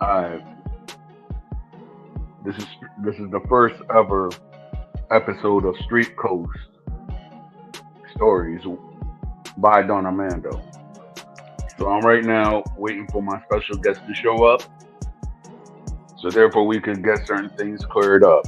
Uh, this is this is the first ever episode of Street Coast Stories by Don Armando. So I'm right now waiting for my special guest to show up, so therefore we can get certain things cleared up.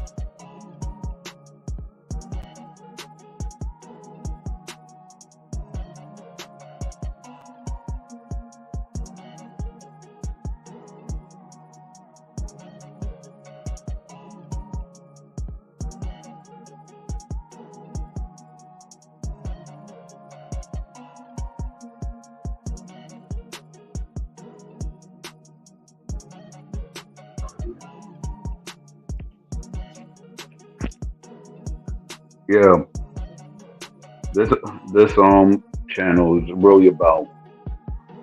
Yeah, this this channel is really about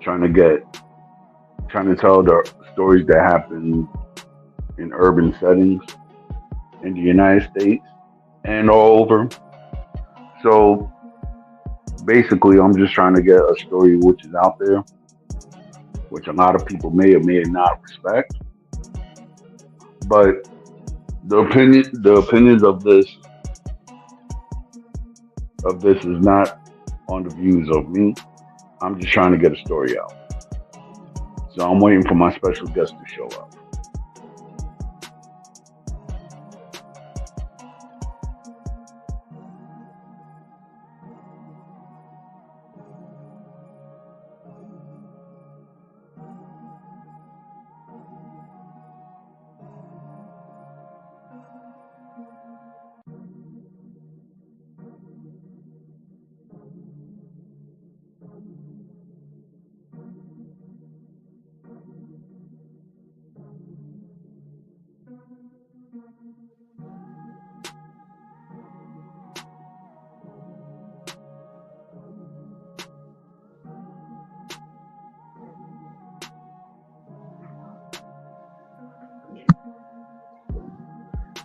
trying to get trying to tell the stories that happen in urban settings in the United States and all over. So basically, I'm just trying to get a story which is out there, which a lot of people may or may not respect. But the opinions of this is not on the views of me. I'm just trying to get a story out. So I'm waiting for my special guest to show up.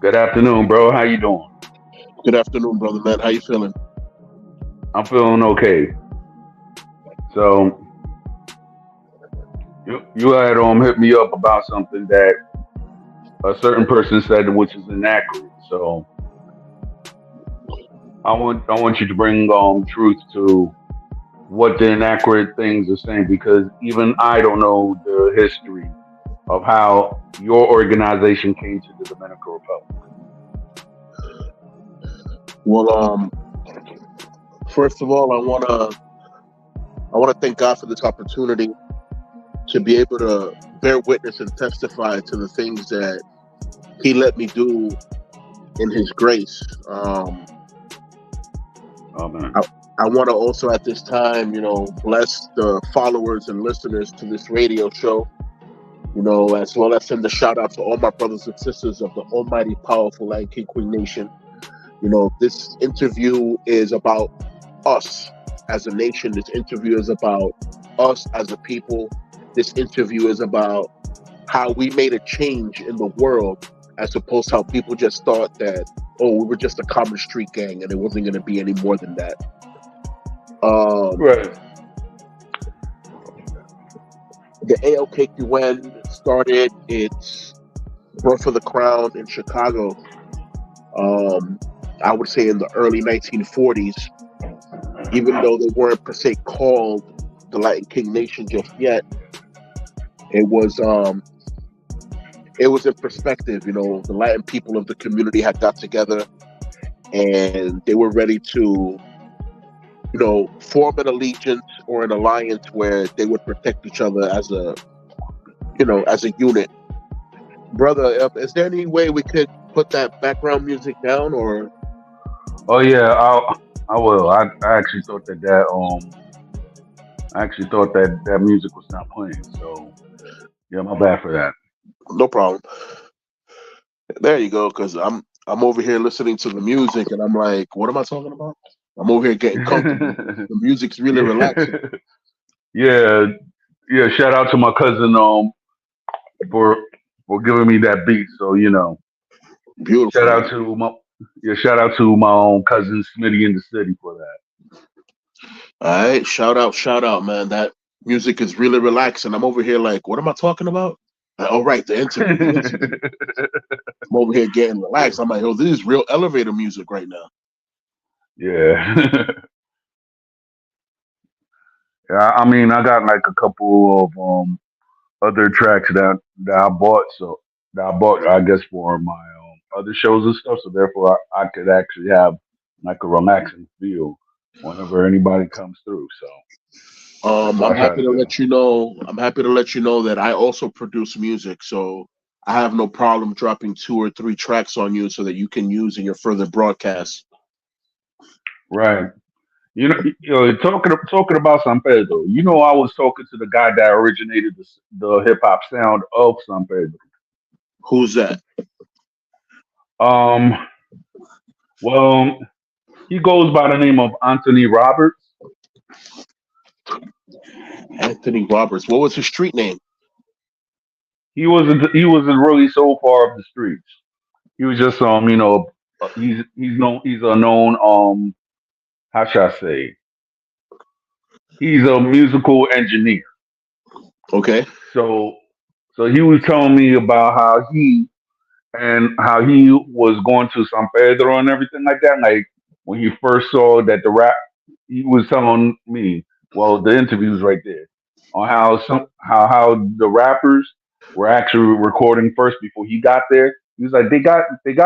Good afternoon, bro. How you doing? Good afternoon, brother man. How you feeling? I'm feeling okay. So you had hit me up about something that a certain person said which is inaccurate. So I want you to bring truth to what the inaccurate things are saying because even I don't know the history of how your organization came to the Dominican Republic. Well, first of all, I wanna thank God for this opportunity to be able to bear witness and testify to the things that He let me do in His grace. Oh man. I, I want to also at this time, bless the followers and listeners to this radio show. As well as send a shout out to all my brothers and sisters of the Almighty, Powerful, and King Queen Nation. This interview is about us as a nation. This interview is about us as a people. This interview is about how we made a change in the world as opposed to how people just thought that, oh, we were just a common street gang and it wasn't going to be any more than that. Right. The ALKQN started its birth of the crown in Chicago, I would say in the early 1940s, even though they weren't per se called the Latin King Nation just yet. It was in perspective. The Latin people of the community had got together and they were ready to, form an allegiance or an alliance where they would protect each other as a unit. Brother, is there any way we could put that background music down or? Oh yeah, I will. I actually thought I actually thought that music was not playing. So yeah, my bad for that. No problem. There you go. Because I'm over here listening to the music, and I'm like, what am I talking about? I'm over here getting comfortable. The music's really relaxing. Yeah, yeah. Shout out to my cousin for giving me that beat. So shout Beautiful. out to my shout out to my own cousin Smitty in the city for that. All right, shout out, man. That music is really relaxing. I'm over here like, what am I talking about? All right, the interview, the interview. I'm over here getting relaxed. I'm like, oh, this is real elevator music right now. Yeah. Yeah, I mean, I got like a couple of other tracks that I bought, so that I bought, I guess, for my other shows and stuff. So therefore, I could actually have like a relaxing feel whenever anybody comes through. So that's what I'm I try happy to to do. let you know. I'm happy to let you know that I also produce music, so I have no problem dropping 2 or 3 tracks on you so that you can use in your further broadcasts. Right. Talking about San Pedro. You know, I was talking to the guy that originated the hip hop sound of San Pedro. Who's that? Um. Well, he goes by the name of Anthony Roberts. Anthony Roberts. What was his street name? He wasn't really so far up the streets. He was just he's a known how should I say, he's a musical engineer. Okay. So so he was telling me about how he was going to San Pedro and everything like that. Like when he first saw that the rap, he was telling me, well, the interviews right there on how the rappers were actually recording first before he got there. He was like, they got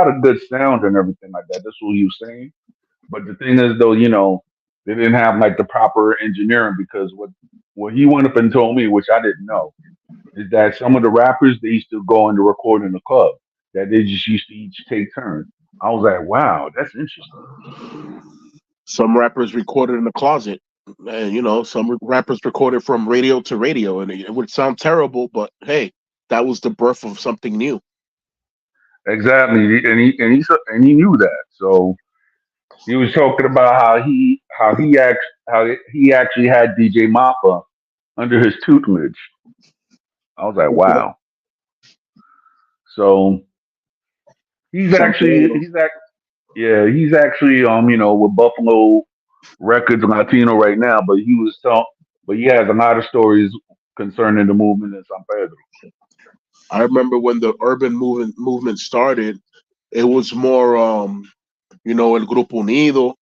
a good sound and everything like that. That's what he was saying. But the thing is, though, they didn't have like the proper engineering because what he went up and told me, which I didn't know, is that some of the rappers they used to go into record in the club, that they just used to each take turns. I was like, wow, that's interesting. Some rappers recorded in the closet, and some rappers recorded from radio to radio, and it would sound terrible, but hey, that was the birth of something new. Exactly, and he knew that. So he was talking about how he actually had DJ Mappa under his tutelage. I was like, Okay. wow. So he's San actually Pedro. he's act yeah he's actually with Buffalo Records Latino right now, but he has a lot of stories concerning the movement in San Pedro. I remember when the urban movement started, it was more El Grupo Unido,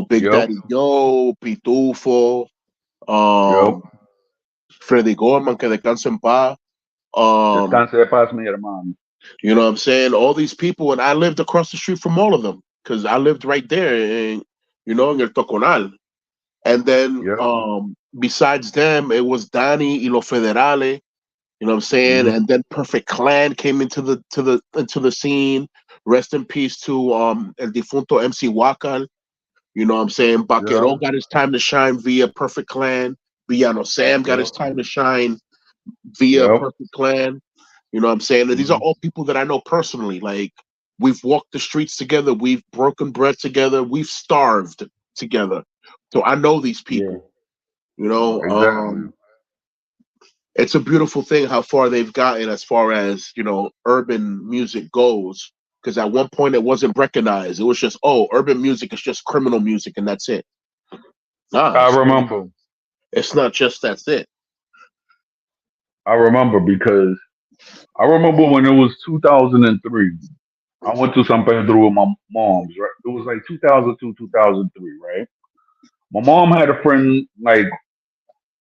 Big Yep, Daddy Joe, Pitufo, yep. um, Freddy Gorman, que descanse en paz. Um, Descanse de paz, mi hermano. you know what I'm saying? All these people, and I lived across the street from all of them because I lived right there in El Toconal. And then Yep. besides them, it was Danny y Los Federales. You know what I'm saying? Hmm. And then Perfect Clan came into the scene. Rest in peace to El Difunto MC Wakal. You know what I'm saying? Yep. Vaquero got his time to shine via Perfect Clan. Villano Sam got his Yep. time to shine via Yep. Perfect Clan. You know what I'm saying? And these are Hmm. all people that I know personally. Like we've walked the streets together, we've broken bread together, we've starved together. So I know these Yeah. people. You know, Exactly. it's a beautiful thing how far they've gotten as far as urban music goes. Because at one point it wasn't recognized. It was just, oh, urban music is just criminal music and that's it. Nah, I it's not. remember. It's not just that's it. I remember because I remember when it was 2003. I went to San Pedro with my mom's. Right, it was like 2002, 2003. Right. My mom had a friend like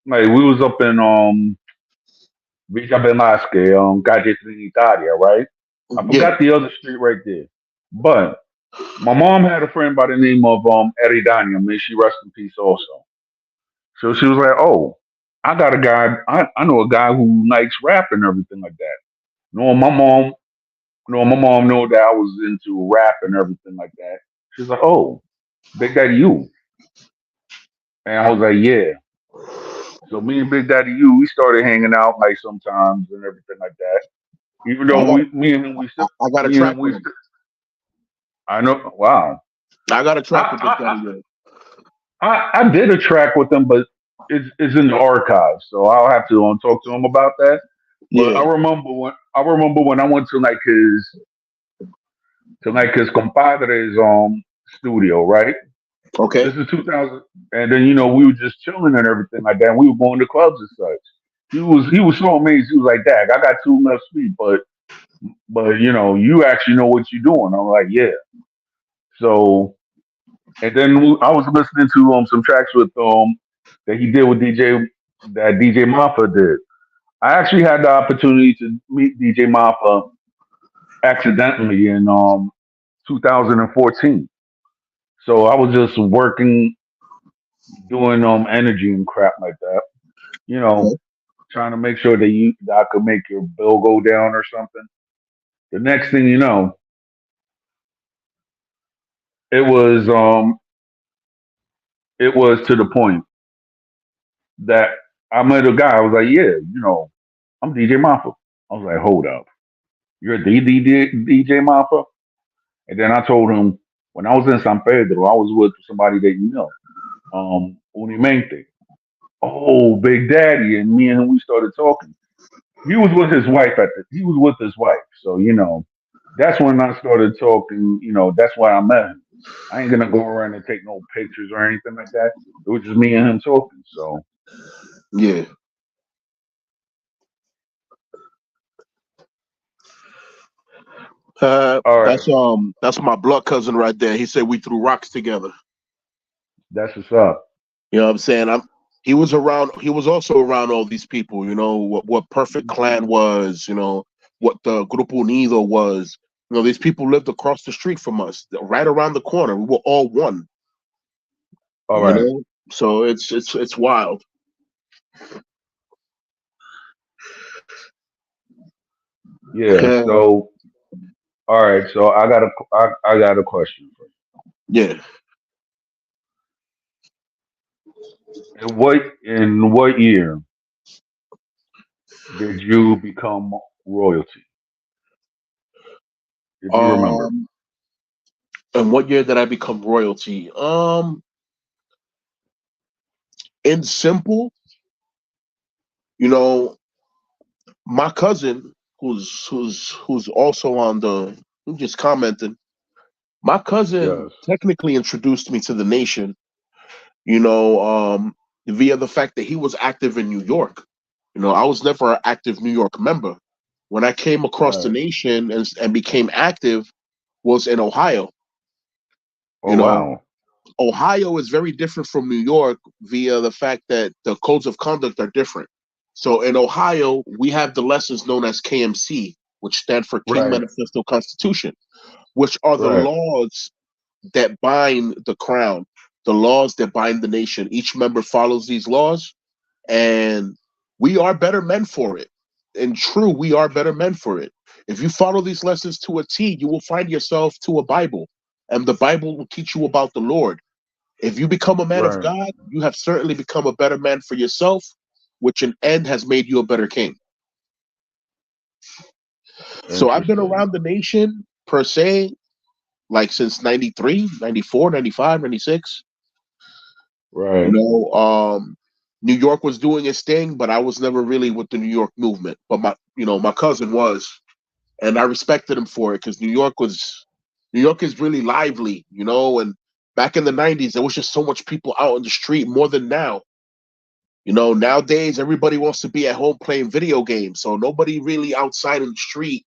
we was up in Villa Velasquez, Calle Trinitaria, right? I Yeah. forgot the other street right there. But my mom had a friend by the name of Eridania. May she rest in peace also. So she was like, "Oh, I got a guy. I know a guy who likes rap and everything like that." No, my mom, no, my mom knew that I was into rap and everything like that. She's like, "Oh, Big Daddy you," and I was like, "Yeah." So me and Big Daddy you, we started hanging out like sometimes and everything like that. Even I though got me and him, I got a me and track him, with him. I know. Wow. I got a I, track with Big I Daddy Yo. I did a track with him, but it's in the archives, so I'll have to talk to him about that. But Yeah. I remember when I went to his compadre's studio, right? Okay. This is 2000, and then we were just chilling and everything like that. And we were going to clubs and such. he was so amazed. He was like, "Dad, I got two left feet, but you actually know what you're doing." I'm like, "Yeah." So and then I was listening to some tracks with that he did with DJ Maffa did. I actually had the opportunity to meet DJ Maffa accidentally in 2014. So I was just working, doing energy and crap like that. You know, Okay. trying to make sure that I could make your bill go down or something. The next thing you know, it was um it was to the point that I met a guy. I was like, yeah, I'm DJ Maffa. I was like, hold up, you're DJ Maffa? And then I told him when I was in San Pedro, I was with somebody that Unimente. Oh, Big Daddy, and me and him, we started talking. He was with his wife, so that's when I started talking. That's why I met him. I ain't gonna go around and take no pictures or anything like that. It was just me and him talking. So, Yeah. all right, That's my blood cousin right there. He said we threw rocks together. that's what's up. You know what I'm saying? He was around. He was also around all these people. You know what Perfect Clan was. You know what the Grupo Unido was. You know these people lived across the street from us, right around the corner. We were all one. All You right, know, so it's wild. yeah. So, all right. So I got a question for Yeah. you. In what year did you become royalty? If you remember. Um. And what year did I become royalty? In simple, you know, my cousin, who's also on the, who just commented. My cousin Yes. technically introduced me to the nation, you know, via the fact that he was active in New York. You know, I was never an active New York member. When I came across the Right. nation and became active was in Ohio. Oh You know, wow. Ohio is very different from New York via the fact that the codes of conduct are different. So in Ohio, we have the lessons known as KMC, which stand for King Right. Manifesto Constitution, which are the Right. laws that bind the crown, the laws that bind the nation. Each member follows these laws, and we are better men for it. And true, we are better men for it. If you follow these lessons to a T, you will find yourself to a Bible, and the Bible will teach you about the Lord. If you become a man of Right. God, you have certainly become a better man for yourself, which in end has made you a better king. So I've been Interesting. around the nation per se, like since 93, 94, 95, 96. You Right. know, New York was doing its thing, but I was never really with the New York movement. But my cousin was, and I respected him for it because New York is really lively, you know. And back in the '90s, there was just so much people out on the street more than now. You know, nowadays everybody wants to be at home playing video games, so nobody really outside in the street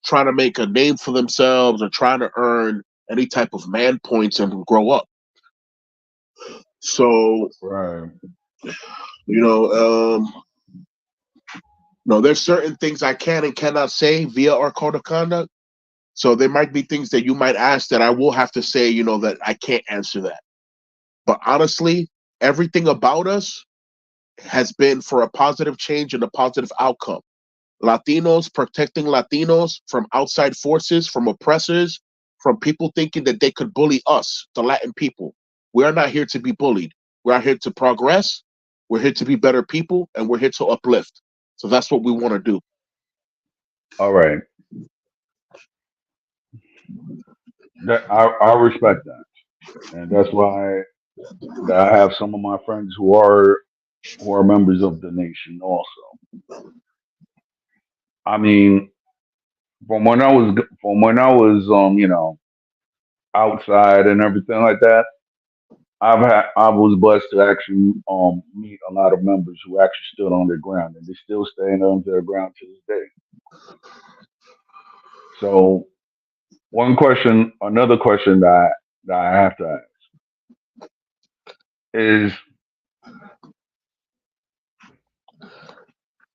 trying to make a name for themselves or trying to earn any type of man points and grow up. So, Right. you know, no, there's certain things I can and cannot say via our code of conduct. So there might be things that you might ask that I will have to say, you know, that I can't answer that. But honestly, everything about us has been for a positive change and a positive outcome. Latinos protecting Latinos from outside forces, from oppressors, from people thinking that they could bully us, the Latin people. We are not here to be bullied. We are here to progress. We're here to be better people, and we're here to uplift. So that's what we want to do. All right. That I respect that, and that's why that I have some of my friends who are members of the nation also. I mean, from when I was outside and everything like that. I was blessed to actually meet a lot of members who actually stood on their ground, and they still stand on their ground to this day. So another question that I have to ask is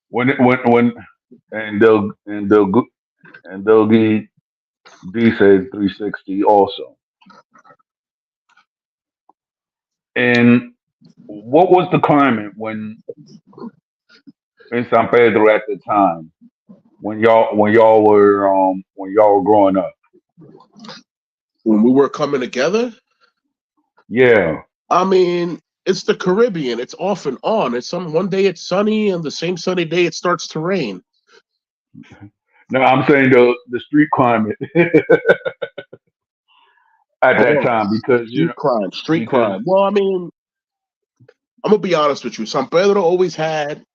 when and they'll get D said 360 also. And what was the climate in San Pedro at the time when y'all were growing up? When we were coming together, Yeah. I mean, it's the Caribbean. It's off and on. It's some one day it's sunny, and the same sunny day it starts to rain. No, I'm saying the street climate at that Oh, time because street crime, street because crime. Well, I mean, I'm gonna be honest with you. San Pedro always had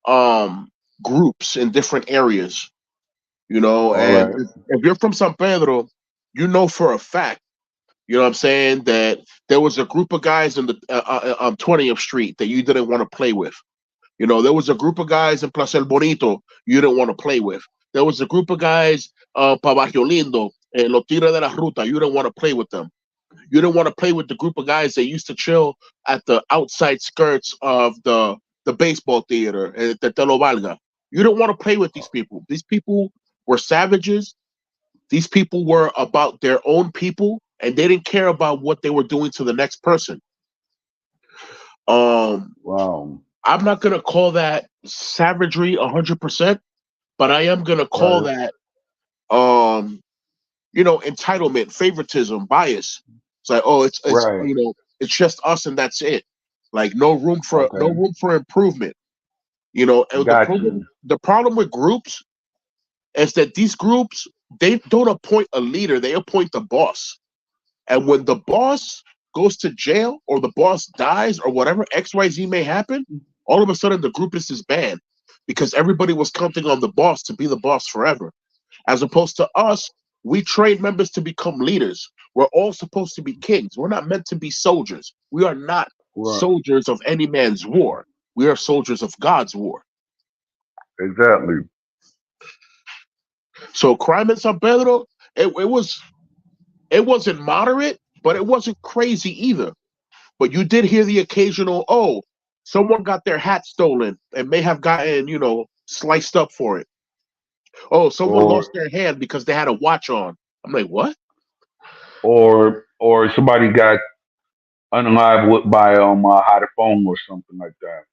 um groups in different areas, all and right, if you're from San Pedro, you know for a fact, you know what I'm saying, that there was a group of guys in the on 20th Street that you didn't want to play with. There was a group of guys in Plaza El Bonito you didn't want to play with. There was a group of guys pa Barrio Lindo, Los Tigres de la Ruta. You didn't want to play with them. You didn't want to play with the group of guys that used to chill at the outside skirts of the baseball theater, the Telo Valga. You didn't want to play with these people. These people were savages. These people were about their own people, and they didn't care about what they were doing to the next person. Um, wow, I'm not gonna call that savagery 100%, but I am gonna call right, that entitlement, favoritism, bias. It's like, oh, it's right, it's just us and that's it. Like no okay, room for improvement. And got you. the problem with groups is that these groups, they don't appoint a leader, they appoint the boss. And when the boss goes to jail or the boss dies or whatever XYZ may happen, all of a sudden the group is disbanded because everybody was counting on the boss to be the boss forever. As opposed to us, we train members to become leaders. We're all supposed to be kings. We're not meant to be soldiers. We are not Right, soldiers of any man's war. We are soldiers of God's war. exactly. So crime in San Pedro, it wasn't moderate, but it wasn't crazy either. But you did hear the occasional, oh, someone got their hat stolen and may have gotten, sliced up for it. Oh, someone Or lost their hand because they had a watch on. I'm like, what? or somebody got unalived by a hot phone or something like that.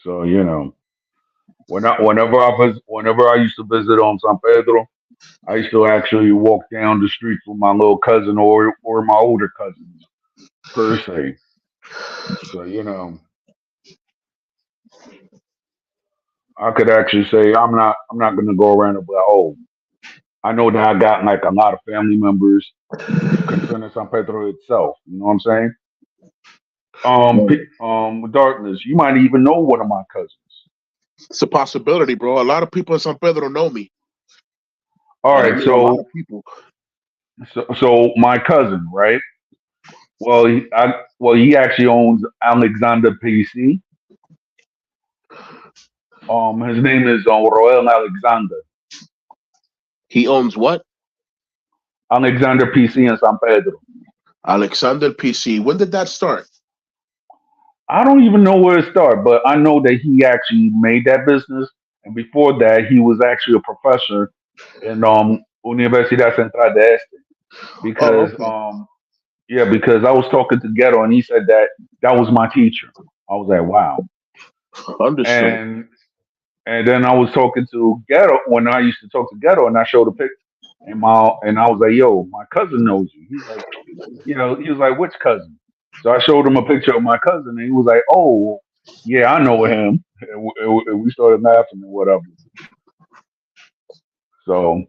So whenever I used to visit on San Pedro, I used to actually walk down the street with my little cousin or my older cousins per se. So I could actually say I'm not gonna go around and be like, oh, I know that I got like a lot of family members concerning San Pedro itself. You know what I'm saying? Darkness. You might even know one of my cousins. It's a possibility, bro. A lot of people in San Pedro know me, All and I right, know a lot of people. so my cousin, right? He actually owns Alexander PC. His name is Roel Alexander. He owns what? Alexander PC in San Pedro. Alexander PC. When did that start? I don't even know where it started, but I know that he actually made that business. And before that, he was actually a professor in Universidad Central de Este. Oh, Because okay. because I was talking to Ghetto and he said that was my teacher. I was like, wow. Understood. And and then I was talking to Ghetto when I used to talk to Ghetto and I showed a picture and I was like, yo, my cousin knows you. He's like, he was like, which cousin? So I showed him a picture of my cousin and he was like, oh, yeah, I know him. And we started laughing and whatever. So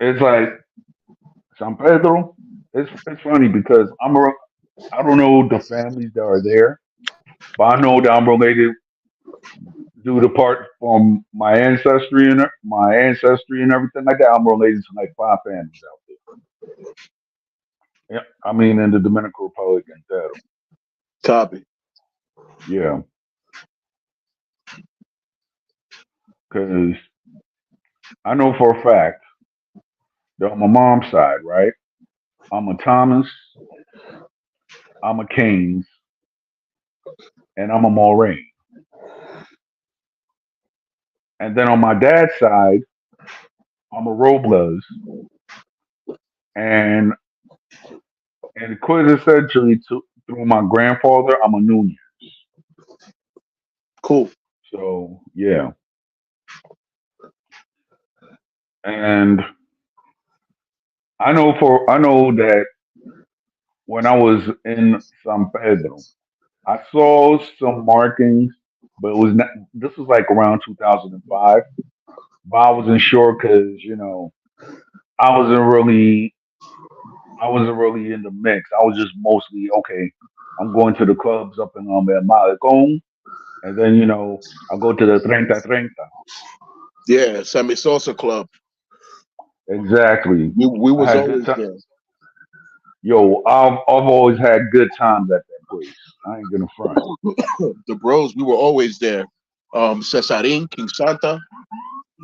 it's like San Pedro. It's funny because I don't know the families that are there, but I know that I'm related due to part from my ancestry and everything like that. I'm related to like five families out there. Yeah, I mean in the Dominican Republic instead. Copy. Yeah, because I know for a fact that on my mom's side, right, I'm a Thomas, I'm a Keynes, and I'm a Moraine. And then on my dad's side, I'm a Robles, and quintessentially through my grandfather, I'm a Nunez. Cool. So yeah, and I know that when I was in San Pedro, I saw some markings, but it was not. This was like around 2005, but I wasn't sure because I wasn't really I wasn't really in the mix. I was just mostly okay. I'm going to the clubs up in El Malecon, and then I go to the Treinta Treinta. Yeah, Sammy Sosa Club. Exactly. We I was had good always time. there. Yo, I've always had good times at that place. I ain't gonna front. The bros, we were always there. Cesarin, King Santa,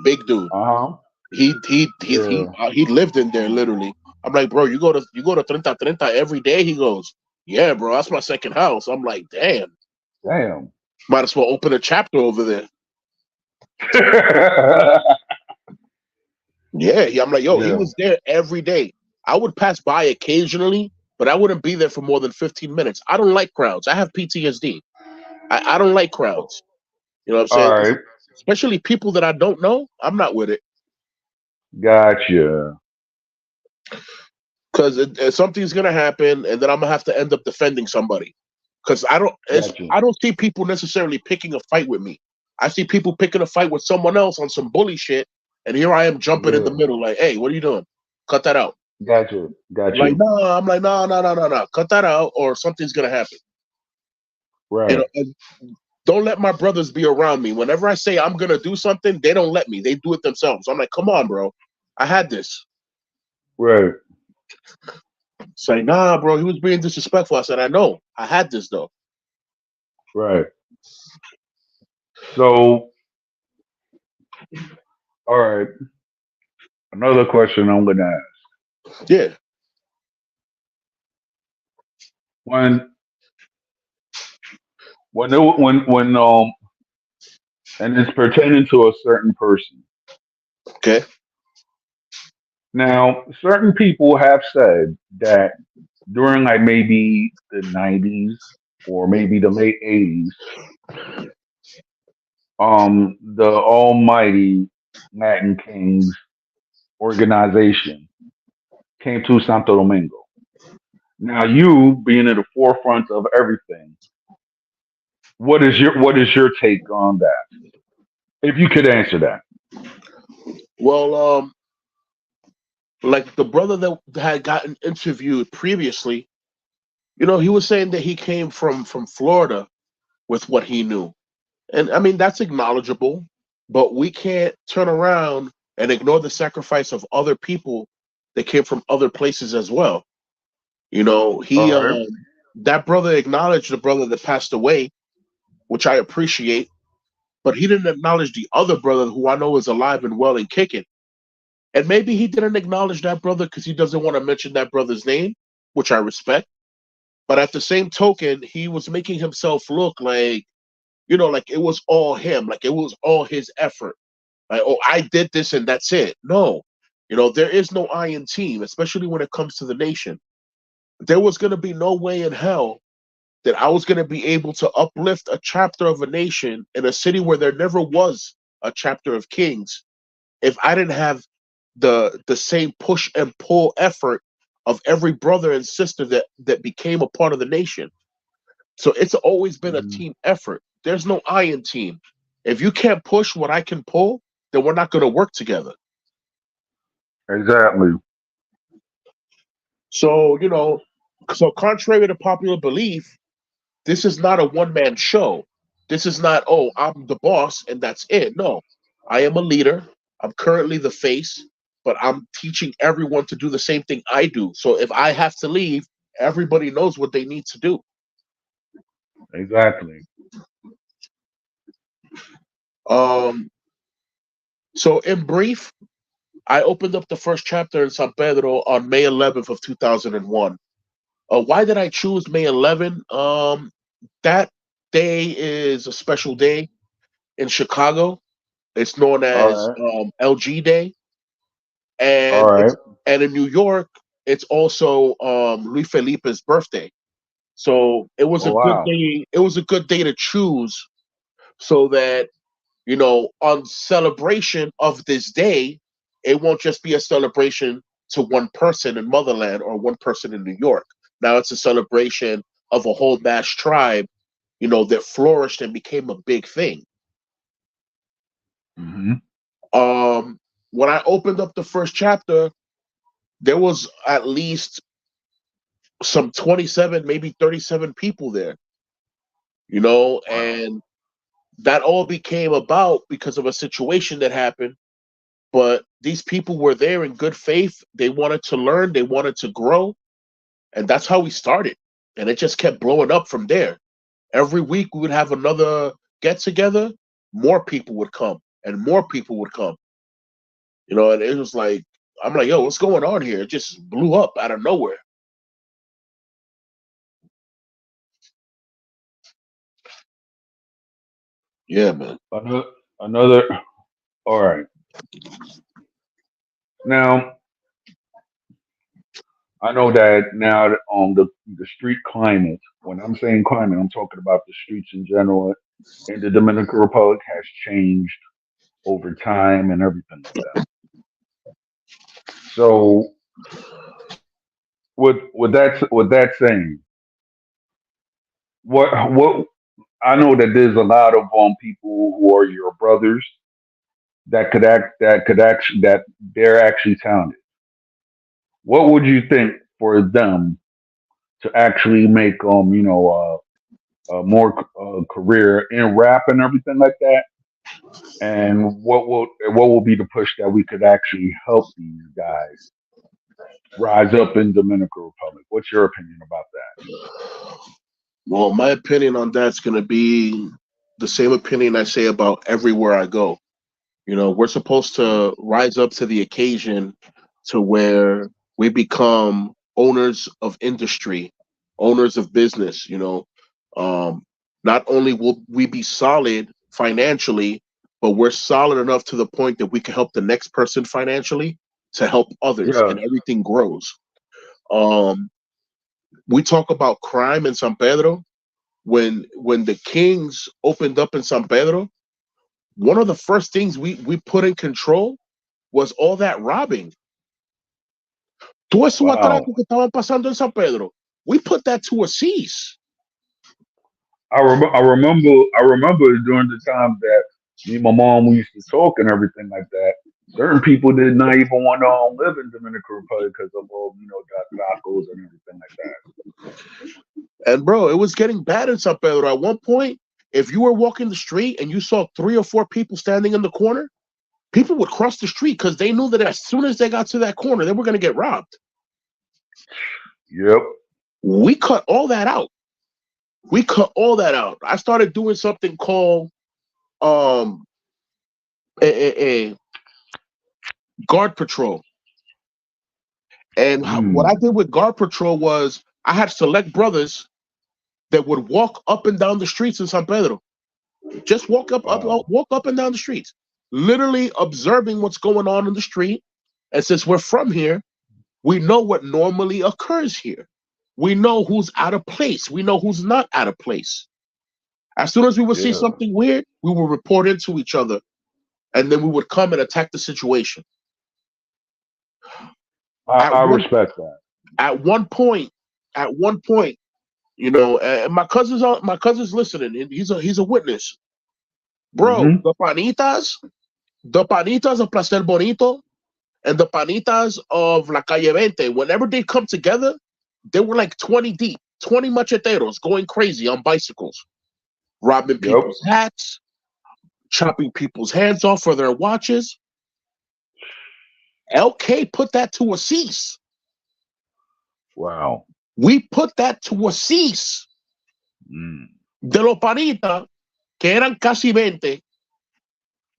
big dude. Uh huh. Yeah. He lived in there literally. I'm like, bro, you go to Treinta Treinta every day. He goes, yeah, bro, that's my second house. I'm like, damn, Damn. might as well open a chapter over there. Yeah, I'm like, yo, he Yeah. was there every day. I would pass by occasionally, but I wouldn't be there for more than 15 minutes. I don't like crowds. I have PTSD. I don't like crowds. You know what I'm All saying? right. Especially people that I don't know. I'm not with it Gotcha. because something's gonna happen, and then I'm gonna have to end up defending somebody. Because Gotcha. I don't see people necessarily picking a fight with me. I see people picking a fight with someone else on some bully shit, and here I am jumping in the Yeah. middle, like, hey, what are you doing? Cut that out. Gotcha. Like, Gotcha. no, I'm like, no, no, no, no, no. Cut that out, or something's gonna happen. Right. And don't let my brothers be around me. Whenever I say I'm gonna do something, they don't let me. They do it themselves. I'm like, come on, bro. I had this. Right. Say, nah, bro, he was being disrespectful. I said, I know. I had this though. Right. So, all right. Another question I'm gonna ask. Yeah. When and it's pertaining to a certain person. Okay. Now, certain people have said that during like maybe the 90s or maybe the late 80s, the almighty Latin Kings organization came to Santo Domingo. Now, you being at the forefront of everything, what is your take on that? If you could answer that. Well, like the brother that had gotten interviewed previously, he was saying that he came from Florida with what he knew. And I mean that's acknowledgeable, but we can't turn around and ignore the sacrifice of other people that came from other places as well. All He right. that brother acknowledged the brother that passed away, which I appreciate, but he didn't acknowledge the other brother who I know is alive and well and kicking. And maybe he didn't acknowledge that brother because he doesn't want to mention that brother's name, which I respect. But at the same token, he was making himself look like, like it was all him, like it was all his effort. Like, oh, I did this and that's it. No, there is no I in team, especially when it comes to the nation. There was going to be no way in hell that I was going to be able to uplift a chapter of a nation in a city where there never was a chapter of kings if I didn't have the same push and pull effort of every brother and sister that became a part of the nation. So it's always been a Mhm. team effort. There's no I in team. If you can't push what I can pull, then we're not going to work together. Exactly. So, so contrary to popular belief, this is not a one man show. This is not, oh, I'm the boss and that's it. No, I am a leader. I'm currently the face, but I'm teaching everyone to do the same thing I do. So if I have to leave, everybody knows what they need to do. Exactly. Um, so in brief, I opened up the first chapter in San Pedro on May 11th of 2001. Why did I choose May 11th? That day is a special day in Chicago. It's known All as right. LG Day, All and right. in New York, it's also Luis Felipe's birthday. So it was Oh a good wow. day. It was a good day to choose, so that on celebration of this day, it won't just be a celebration to one person in Motherland or one person in New York. Now it's a celebration of a whole mass tribe, that flourished and became a big thing. Hmm. When I opened up the first chapter, there was at least some 27, maybe 37 people there, Wow. and that all became about because of a situation that happened. But these people were there in good faith. They wanted to learn, they wanted to grow, and that's how we started. And it just kept blowing up from there. Every week we would have another get together, more people would come, and more people would come. And it was like, I'm like, yo, what's going on here? It just blew up out of nowhere. Yeah, man. Another. All right. Now I know that now on the street climate. When I'm saying climate, I'm talking about the streets in general in the Dominican Republic has changed over time and everything like that. So with that saying, what I know that there's a lot of people who are your brothers that they're actually talented. What would you think for them to actually make a more career in rap and everything like that? And what will be the push that we could actually help these guys rise up in Dominican Republic? What's your opinion about that? Well, my opinion on that's going to be the same opinion I say about everywhere I go. We're supposed to rise up to the occasion to where we become owners of industry, owners of business. Um, Not only will we be solid financially, but we're solid enough to the point that we can help the next person financially to help others, Yeah. and everything grows. Um, we talk about crime in San Pedro. When the Kings opened up in San Pedro, one of the first things we put in control was all that robbing. Todo eso Wow. atraco que estaban pasando en San Pedro, we put that to a cease. I remember during the time that me and my mom we used to talk and everything like that. Certain people did not even want to live in Dominican Republic because of all the tacos and everything like that. And bro, it was getting bad in San Pedro. At one point, if you were walking the street and you saw 3 or 4 people standing in the corner, people would cross the street because they knew that as soon as they got to that corner, they were going to get robbed. Yep. We cut all that out. We cut all that out. I started doing something called um, a guard patrol. And what I Mm. did with guard patrol was I had select brothers that would walk up and down the streets in San Pedro. Just Wow. walk up and down the streets, literally observing what's going on in the street. And since we're from here, we know what normally occurs here. We know who's out of place. We know who's not out of place. As soon as we would see Yeah. something weird, we would report into each other, and then we would come and attack the situation. I, At I one respect that. at one point, at one point, and my cousin's listening. And he's a witness, bro. Hmm. The panitas of Placer Bonito and the panitas of La Calle 20, whenever they come together, they were like 20 deep, 20 macheteros going crazy on bicycles, robbing Yep. people's hats, chopping people's hands off for their watches. LK put that to a cease. Wow. We put that to a cease. De los panitas, que eran casi 20,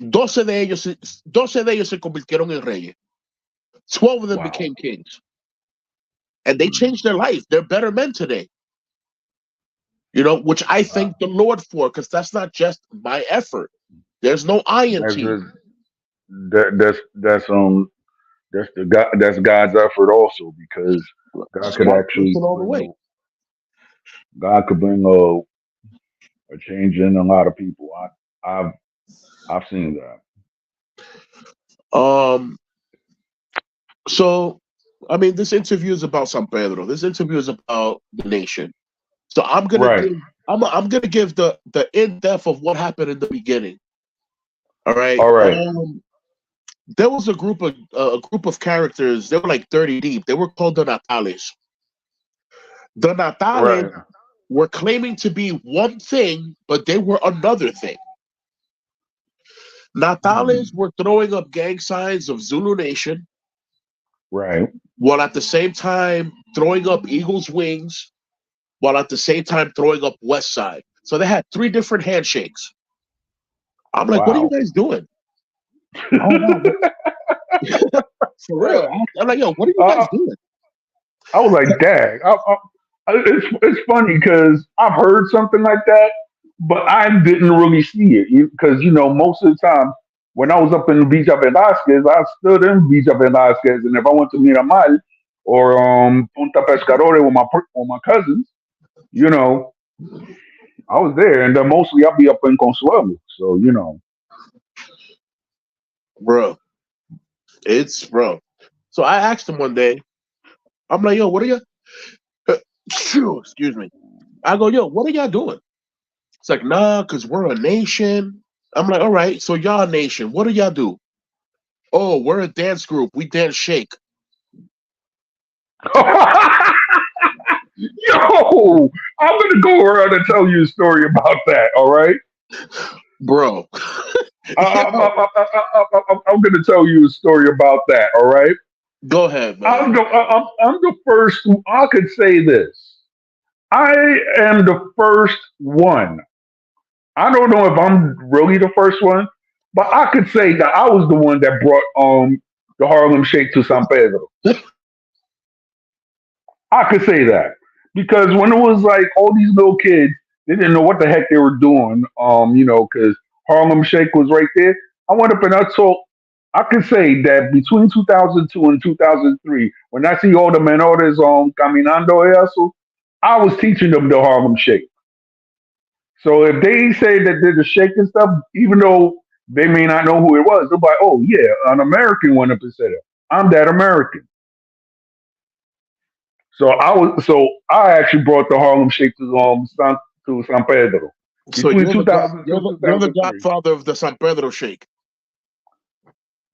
12 de ellos se convirtieron en reyes. 12 of them became kings. And they changed their life. They're better men today. You know, which I thank the Lord for, because that's not just my effort. There's no I in team. That's God's effort also, because God could actually God could bring a change in a lot of people. I've seen that. So, I mean, this interview is about San Pedro. This interview is about the nation. So I'm gonna give the in depth of what happened in the beginning. All right. All right. There was a group of characters. They were like 30 deep. They were called the Natales. The Natales were claiming to be one thing, but they were another thing. Natales were throwing up gang signs of Zulu Nation. Right. While at the same time throwing up Eagles wings, while at the same time throwing up West Side. So they had 3 different handshakes. I'm like, what are you guys doing? For real. I'm like, yo, what are you guys doing? I was like, dang. It's funny because I've heard something like that, but I didn't really see it. Because, most of the time, when I was up in Villa Velázquez, I stood in Villa Velázquez, and if I went to Miramar or Punta Pescadores with my cousins, I was there, and then mostly I'll be up in Consuelo. So, bro. So I asked him one day, I'm like, yo, what are you? Excuse me. I go, yo, what are y'all doing? It's like, nah, because we're a nation. I'm like, all right, so y'all a nation. What do y'all do? Oh, we're a dance group. We dance shake. Yo, I'm going to go around and tell you a story about that, all right? Bro. I'm going to tell you a story about that, all right? Go ahead, man. I'm the first. I could say this. I am the first one. I don't know if I'm really the first one, but I could say that I was the one that brought the Harlem Shake to San Pedro. I could say that because when it was like all these little kids, they didn't know what the heck they were doing. Because Harlem Shake was right there. I went up and I told. I can say that between 2002 and 2003, when I see all the menores caminando eso, I was teaching them the Harlem Shake. So if they say that they're the shake and stuff, even though they may not know who it was, they're like, "Oh yeah, an American went up and said it. I'm that American." So I actually brought the Harlem Shake to San Pedro. So you're the godfather of the San Pedro Shake.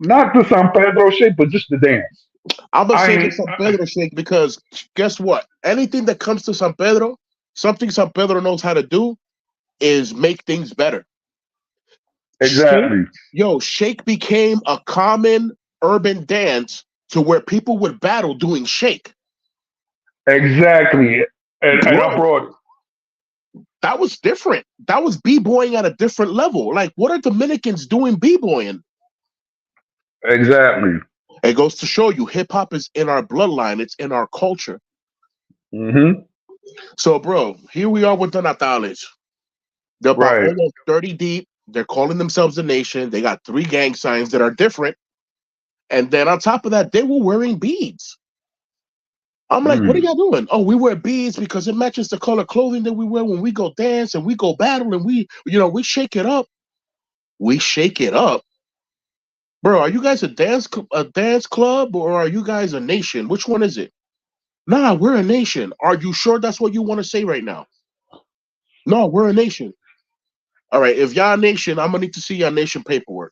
Not the San Pedro Shake, but just the dance. I'm gonna say the San Pedro Shake because guess what? Anything that comes to San Pedro, something San Pedro knows how to do is make things better. Exactly. Shake became a common urban dance to where people would battle doing shake. Exactly. And I brought it. That was different. That was b-boying at a different level. Like, what are Dominicans doing b-boying? Exactly. It goes to show you hip-hop is in our bloodline. It's in our culture. Mm-hmm. So, bro, here we are with the Natales. They're about almost 30 deep. They're calling themselves a nation. They got 3 gang signs that are different. And then on top of that, they were wearing beads. I'm like, what are y'all doing? Oh, we wear beads because it matches the color clothing that we wear when we go dance and we go battle and we shake it up. We shake it up. Bro, are you guys a dance club or are you guys a nation? Which one is it? Nah, we're a nation. Are you sure that's what you want to say right now? No, we're a nation. All right, if y'all a nation, I'm going to need to see y'all nation paperwork.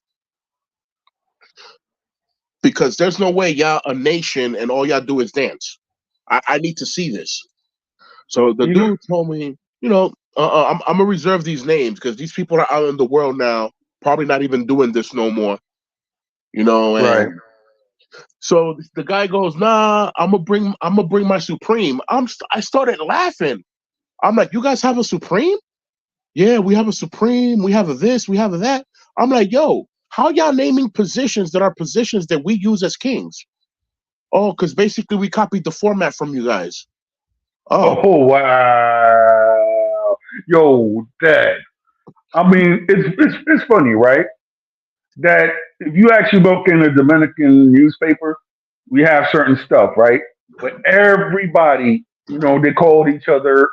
Because there's no way y'all a nation and all y'all do is dance. I need to see this. So the dude told me, I'm going to reserve these names because these people are out in the world now, probably not even doing this no more. And So the guy goes, "Nah, I'm gonna bring my Supreme." I started laughing. I'm like, "You guys have a Supreme?" "Yeah, we have a Supreme. We have a this. We have a that." I'm like, "Yo, how y'all naming positions that are positions that we use as kings?" "Oh, because basically we copied the format from you guys." "Oh, Oh wow, yo, Dad. I mean, it's funny, right? That if you actually look in the Dominican newspaper, we have certain stuff, right? But everybody, they called each other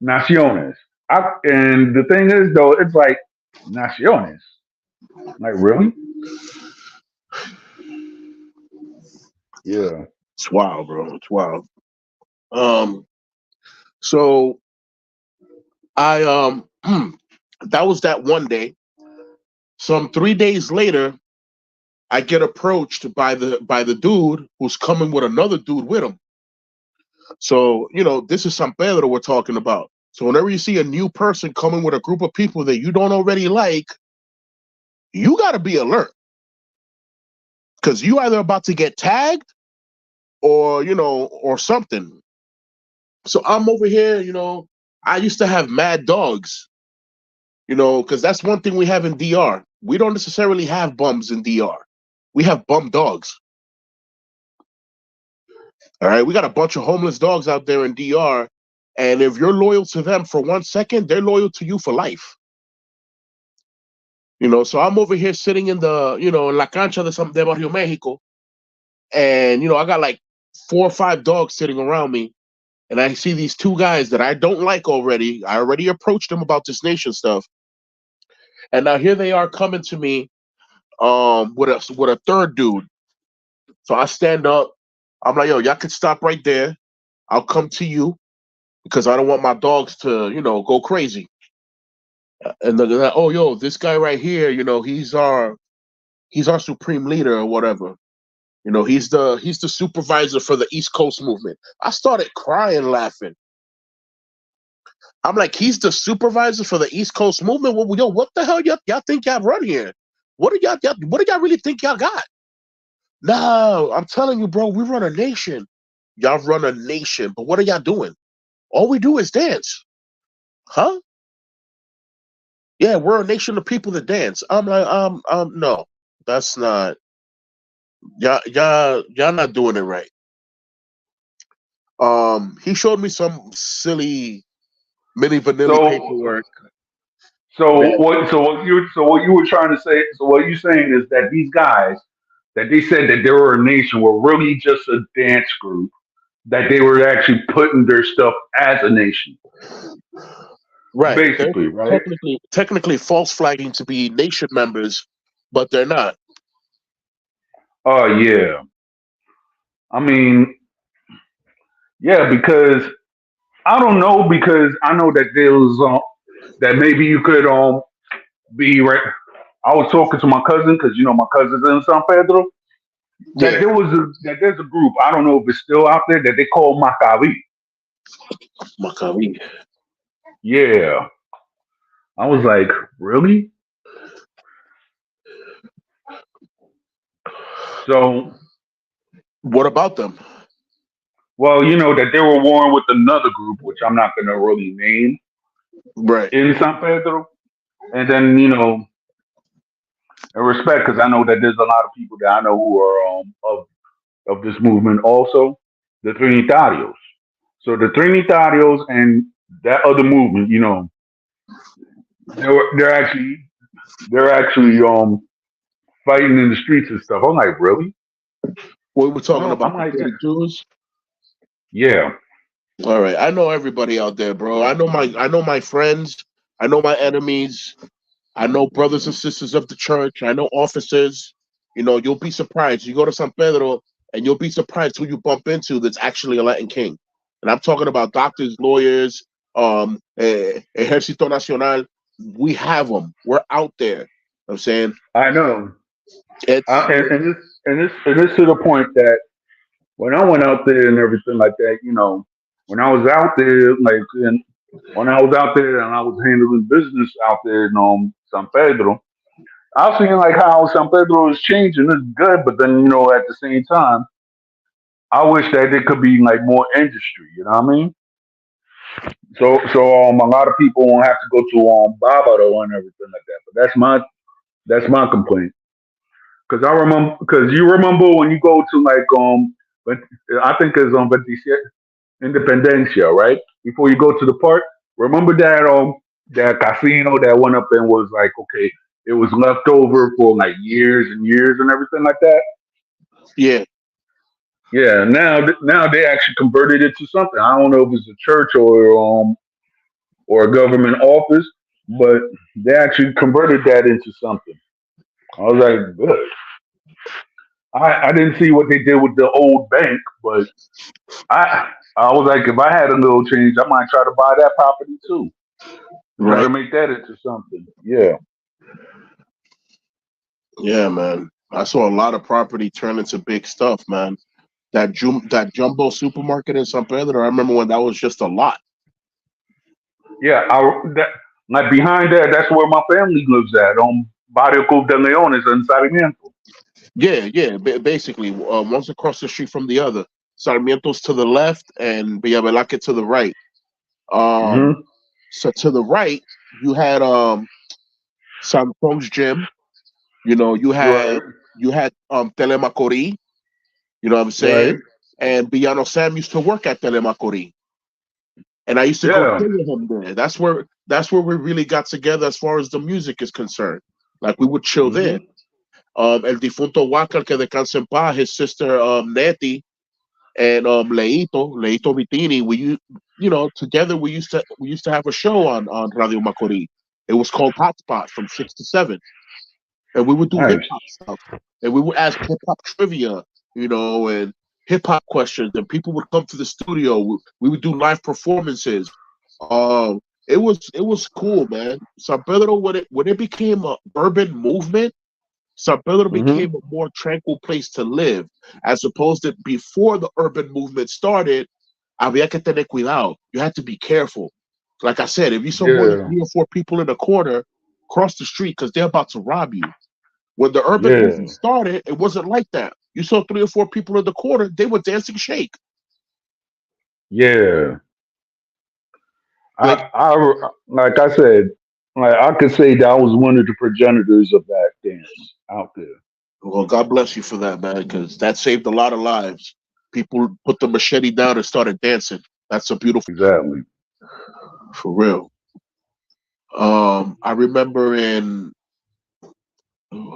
naciones. And the thing is, though, it's like naciones. Like, really? Yeah. it's wild, bro. It's wild." Um, so I that was that one day. Some 3 days later, I get approached by the dude who's coming with another dude with him. So, this is San Pedro we're talking about. So whenever you see a new person coming with a group of people that you don't already like, you got to be alert because you either about to get tagged or something. So I'm over here, I used to have mad dogs, because that's one thing we have in DR. We don't necessarily have bums in DR. We have bum dogs. All right, we got a bunch of homeless dogs out there in DR, and if you're loyal to them for 1 second, they're loyal to you for life. So I'm over here sitting in the, in La Cancha de Barrio Mexico, and I got like 4 or 5 dogs sitting around me, and I see these two guys that I don't like already. I already approached them about this nation stuff, and now here they are coming to me, with a third dude. So I stand up. I'm like, "Yo, y'all can stop right there. I'll come to you because I don't want my dogs to, go crazy." And they're like, "Oh, yo, this guy right here, he's our supreme leader or whatever. He's the supervisor for the East Coast movement." I started crying, laughing. I'm like, "He's the supervisor for the East Coast movement? Well, yo, what the hell y'all think y'all run here? What do y'all really think y'all got?" "No, I'm telling you, bro, we run a nation." "Y'all run a nation, but what are y'all doing?" "All we do is dance." "Huh?" "Yeah, we're a nation of people that dance." I'm like, no, that's not y'all not doing it right. He showed me some silly mini vanilli So, paperwork. so that- what? So what you were trying to say? So what you're saying is that these guys that they said that they were a nation were really just a dance group. That they were actually putting their stuff as a nation, right. They're basically, right? technically false flagging to be nation members, but they're not. Oh yeah. I mean, yeah, because I don't know because I know that there was that maybe you could be right. I was talking to my cousin because my cousin's in San Pedro. That Yeah, there's a group. I don't know if it's still out there that they call Maccabi. Maccabi. Yeah, I was like, really? So, What about them? well, that they were warring with another group, which I'm not gonna really name Right. in San Pedro, and then in respect because I know that there's a lot of people that I know who are of this movement also, the Trinitarios. So the Trinitarios and that other movement, they're actually fighting in the streets and stuff. I'm like, really? What we're talking I'm about, the like, 32s. yeah, All right, I know everybody out there, bro. I know my friends. I know my enemies. I know brothers and sisters of the church. I know officers. You'll be surprised. You go to San Pedro and you'll be surprised who you bump into that's actually a Latin king. And I'm talking about doctors, lawyers, Ejército Nacional. We have them. We're out there. I'm saying I know. it's And it's to the point that when I went out there and everything like that, when I was out there, like, when I was out there and I was handling business out there in San Pedro, I've seen like how San Pedro is changing. It's good, but then at the same time, I wish that there could be like more industry. You know what I mean? So a lot of people won't have to go to Bávaro and everything like that. But that's my complaint. Because you remember when you go to like but I think it's on 27 Independencia, right? Before you go to the park, remember that casino that went up and was like, okay, it was left over for like years and years and everything like that. Yeah. Yeah, now they actually converted it to something. I don't know if it's a church or a government office, but they actually converted that into something. I was like, good. I didn't see what they did with the old bank, but I was like, if I had a little change, I might try to buy that property too. Try to Right. make that into something. Yeah. Yeah, man. I saw a lot of property turn into big stuff, man. That jumbo supermarket in San Pedro, I remember when that was just a lot. Yeah. Like behind that, that's where my family lives at, on Barrio Club de Leones in Sarmiento. Yeah, yeah. Basically, one's across the street from the other. Sarmiento's to the left and Villavelaque to the right. Um, Hmm. so to the right, you had Santo's gym. You had Right. Telemacori. You know what I'm Right. saying? And Villano Sam used to work at Telemacori, and I used to go Yeah. chill with him there. That's where we really got together as far as the music is concerned. Like we would chill there. Hmm. El difunto Wakal que descanse en paz, his sister Nettie and Leito Vitini. Together we used to have a show on Radio Macori. It was called Hotspot from 6 to 7, and we would do hip Nice. hop stuff, and we would ask hip hop trivia, and hip hop questions, and people would come to the studio. We would do live performances. It was cool, man. San Pedro, when it became a urban movement, San Pedro became Hmm. a more tranquil place to live, as opposed to before the urban movement started. Había que tener cuidado. You had to be careful. Like I said, if you saw more than Yeah. 3 or 4 people in a corner, cross the street because they're about to rob you. When the urban movement Yeah. started, it wasn't like that. You saw 3 or 4 people in the corner, they were dancing shake. Yeah. Like, Like I said, like I could say that I was one of the progenitors of that dance out there. well, God bless you for that, man, because that saved a lot of lives. People put the machete down and started dancing. That's a beautiful, Exactly. for real. I remember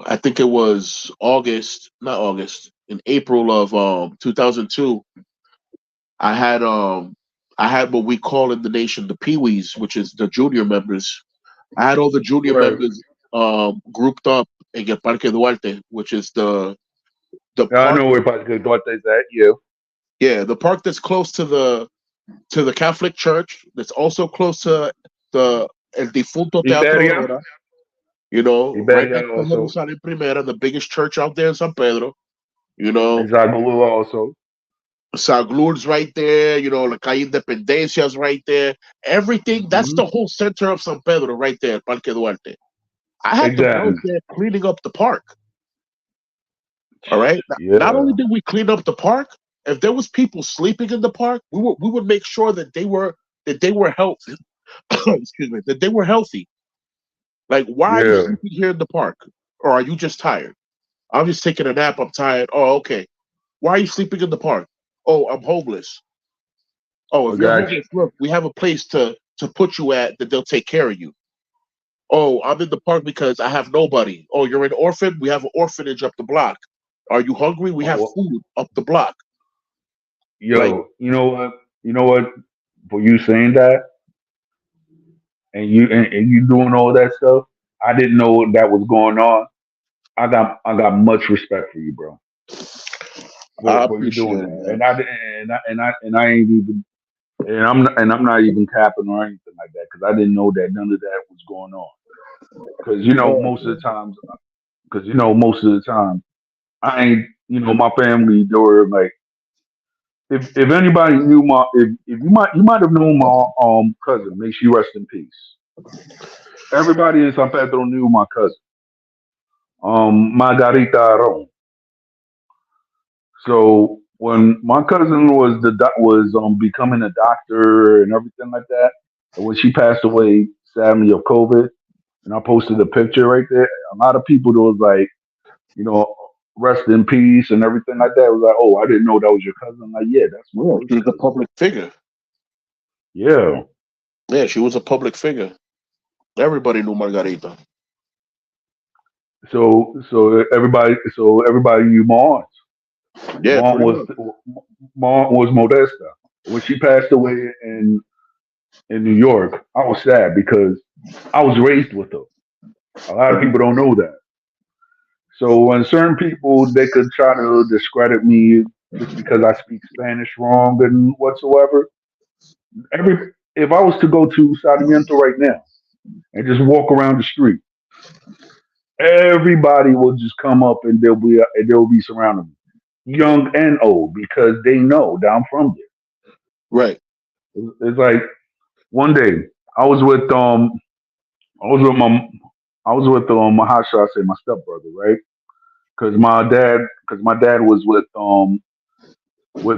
I think it was August, not August, in April of 2002. I had um, I had what we call in the nation the Pee-wees, which is the junior members. I had all the junior Right. members grouped up in El Parque Duarte, which is the Yeah, I park. know where Pastor Duarte's at. Yeah. Yeah, the park that's close to the Catholic Church. That's also close to the El Difunto Teatro Iberia. Aurora. Right Iberia next to also. Jerusalén Primera, the biggest church out there in San Pedro. You know, Exagulu also. Saglur's right there. La Calle Independencia's right there. Everything. That's Hmm. the whole center of San Pedro right there, Parque Duarte. I had the girls Exactly. there cleaning up the park. All right. Not only Yeah. did we clean up the park, if there was people sleeping in the park, we would make sure that they were healthy. Excuse me, that they were healthy. Like, why are you Yeah. sleeping here in the park, or are you just tired? I'm just taking a nap. I'm tired. Oh, okay. Why are you sleeping in the park? Oh, I'm homeless. Oh, I if you're got homeless, look, we have a place to put you at that they'll take care of you. Oh, I'm in the park because I have nobody. Oh, you're an orphan? We have an orphanage up the block. Are you hungry? We you. have food up the block. Like, Yo, you know what? You know what? For you saying that and you doing all that stuff, I didn't know that was going on. I got much respect for you, bro. I For you doing appreciate it, that, man. and I ain't even and I'm not even capping or anything like that because I didn't know that none of that was going on. Because Yeah, most of the times, most of the time, I ain't my family they were like if anybody knew if you might have known my cousin, may she rest in peace. Everybody in San Pedro knew my cousin. Margarita Aron. So when my cousin was becoming a doctor and everything like that, and when she passed away sadly of COVID, and I posted a picture right there, a lot of people that was like, you know, rest in peace and everything like that. It was like, oh, I didn't know that was your cousin. I'm like, yeah, that's my Yeah, first she was a cousin. public figure. Yeah. Yeah, she was a public figure. Everybody knew Margarita. So everybody knew Mom. Yeah, Mom pretty was much. Mom was Modesta. When she passed away in New York, I was sad because I was raised with her. A lot of Mhm. people don't know that. So when certain people they could try to discredit me just because I speak Spanish wrong and whatsoever. Every if I was to go to Sarmiento right now and just walk around the street, everybody will just come up and they'll be surrounding me, young and old, because they know that I'm from Right. there. It's like one day I was with I was with my I was with how should I say, my stepbrother, right? Because my dad was with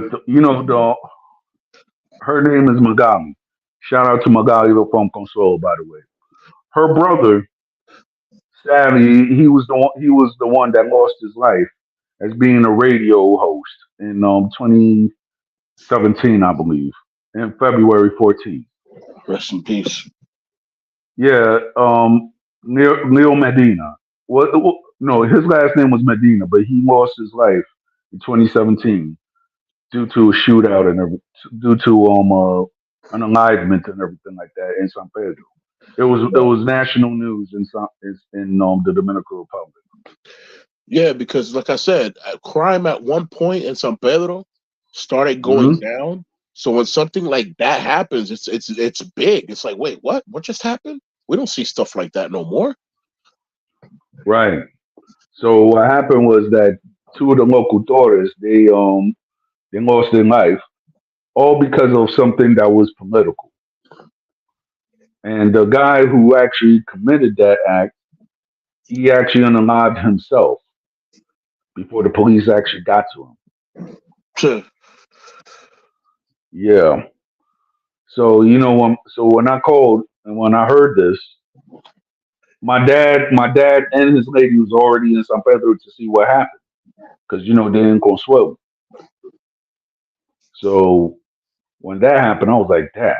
the her name is Magali. Shout out to Magali from Console, by the way. Her brother, sadly, he was the one that lost his life as being a radio host in 2017, I believe, in February 14th. Rest in peace. Yeah, Neil Medina. No, his last name was Medina, but he lost his life in 2017 due to a shootout and due to an alignment and everything like that in San Pedro. It was national news in the Dominican Republic. Yeah, because like I said, crime at one point in San Pedro started going Hmm. down. So when something like that happens, it's big. It's like, wait, what? What just happened? We don't see stuff like that no more. Right. So what happened was that two of the local daughters they lost their life all because of something that was political. And the guy who actually committed that act, he actually unalived himself before the police actually got to him. Sure. Yeah. So when I called and when I heard this, my dad and his lady was already in San Pedro to see what happened because they're in Consuelo. So when that happened, I was like, "Dad."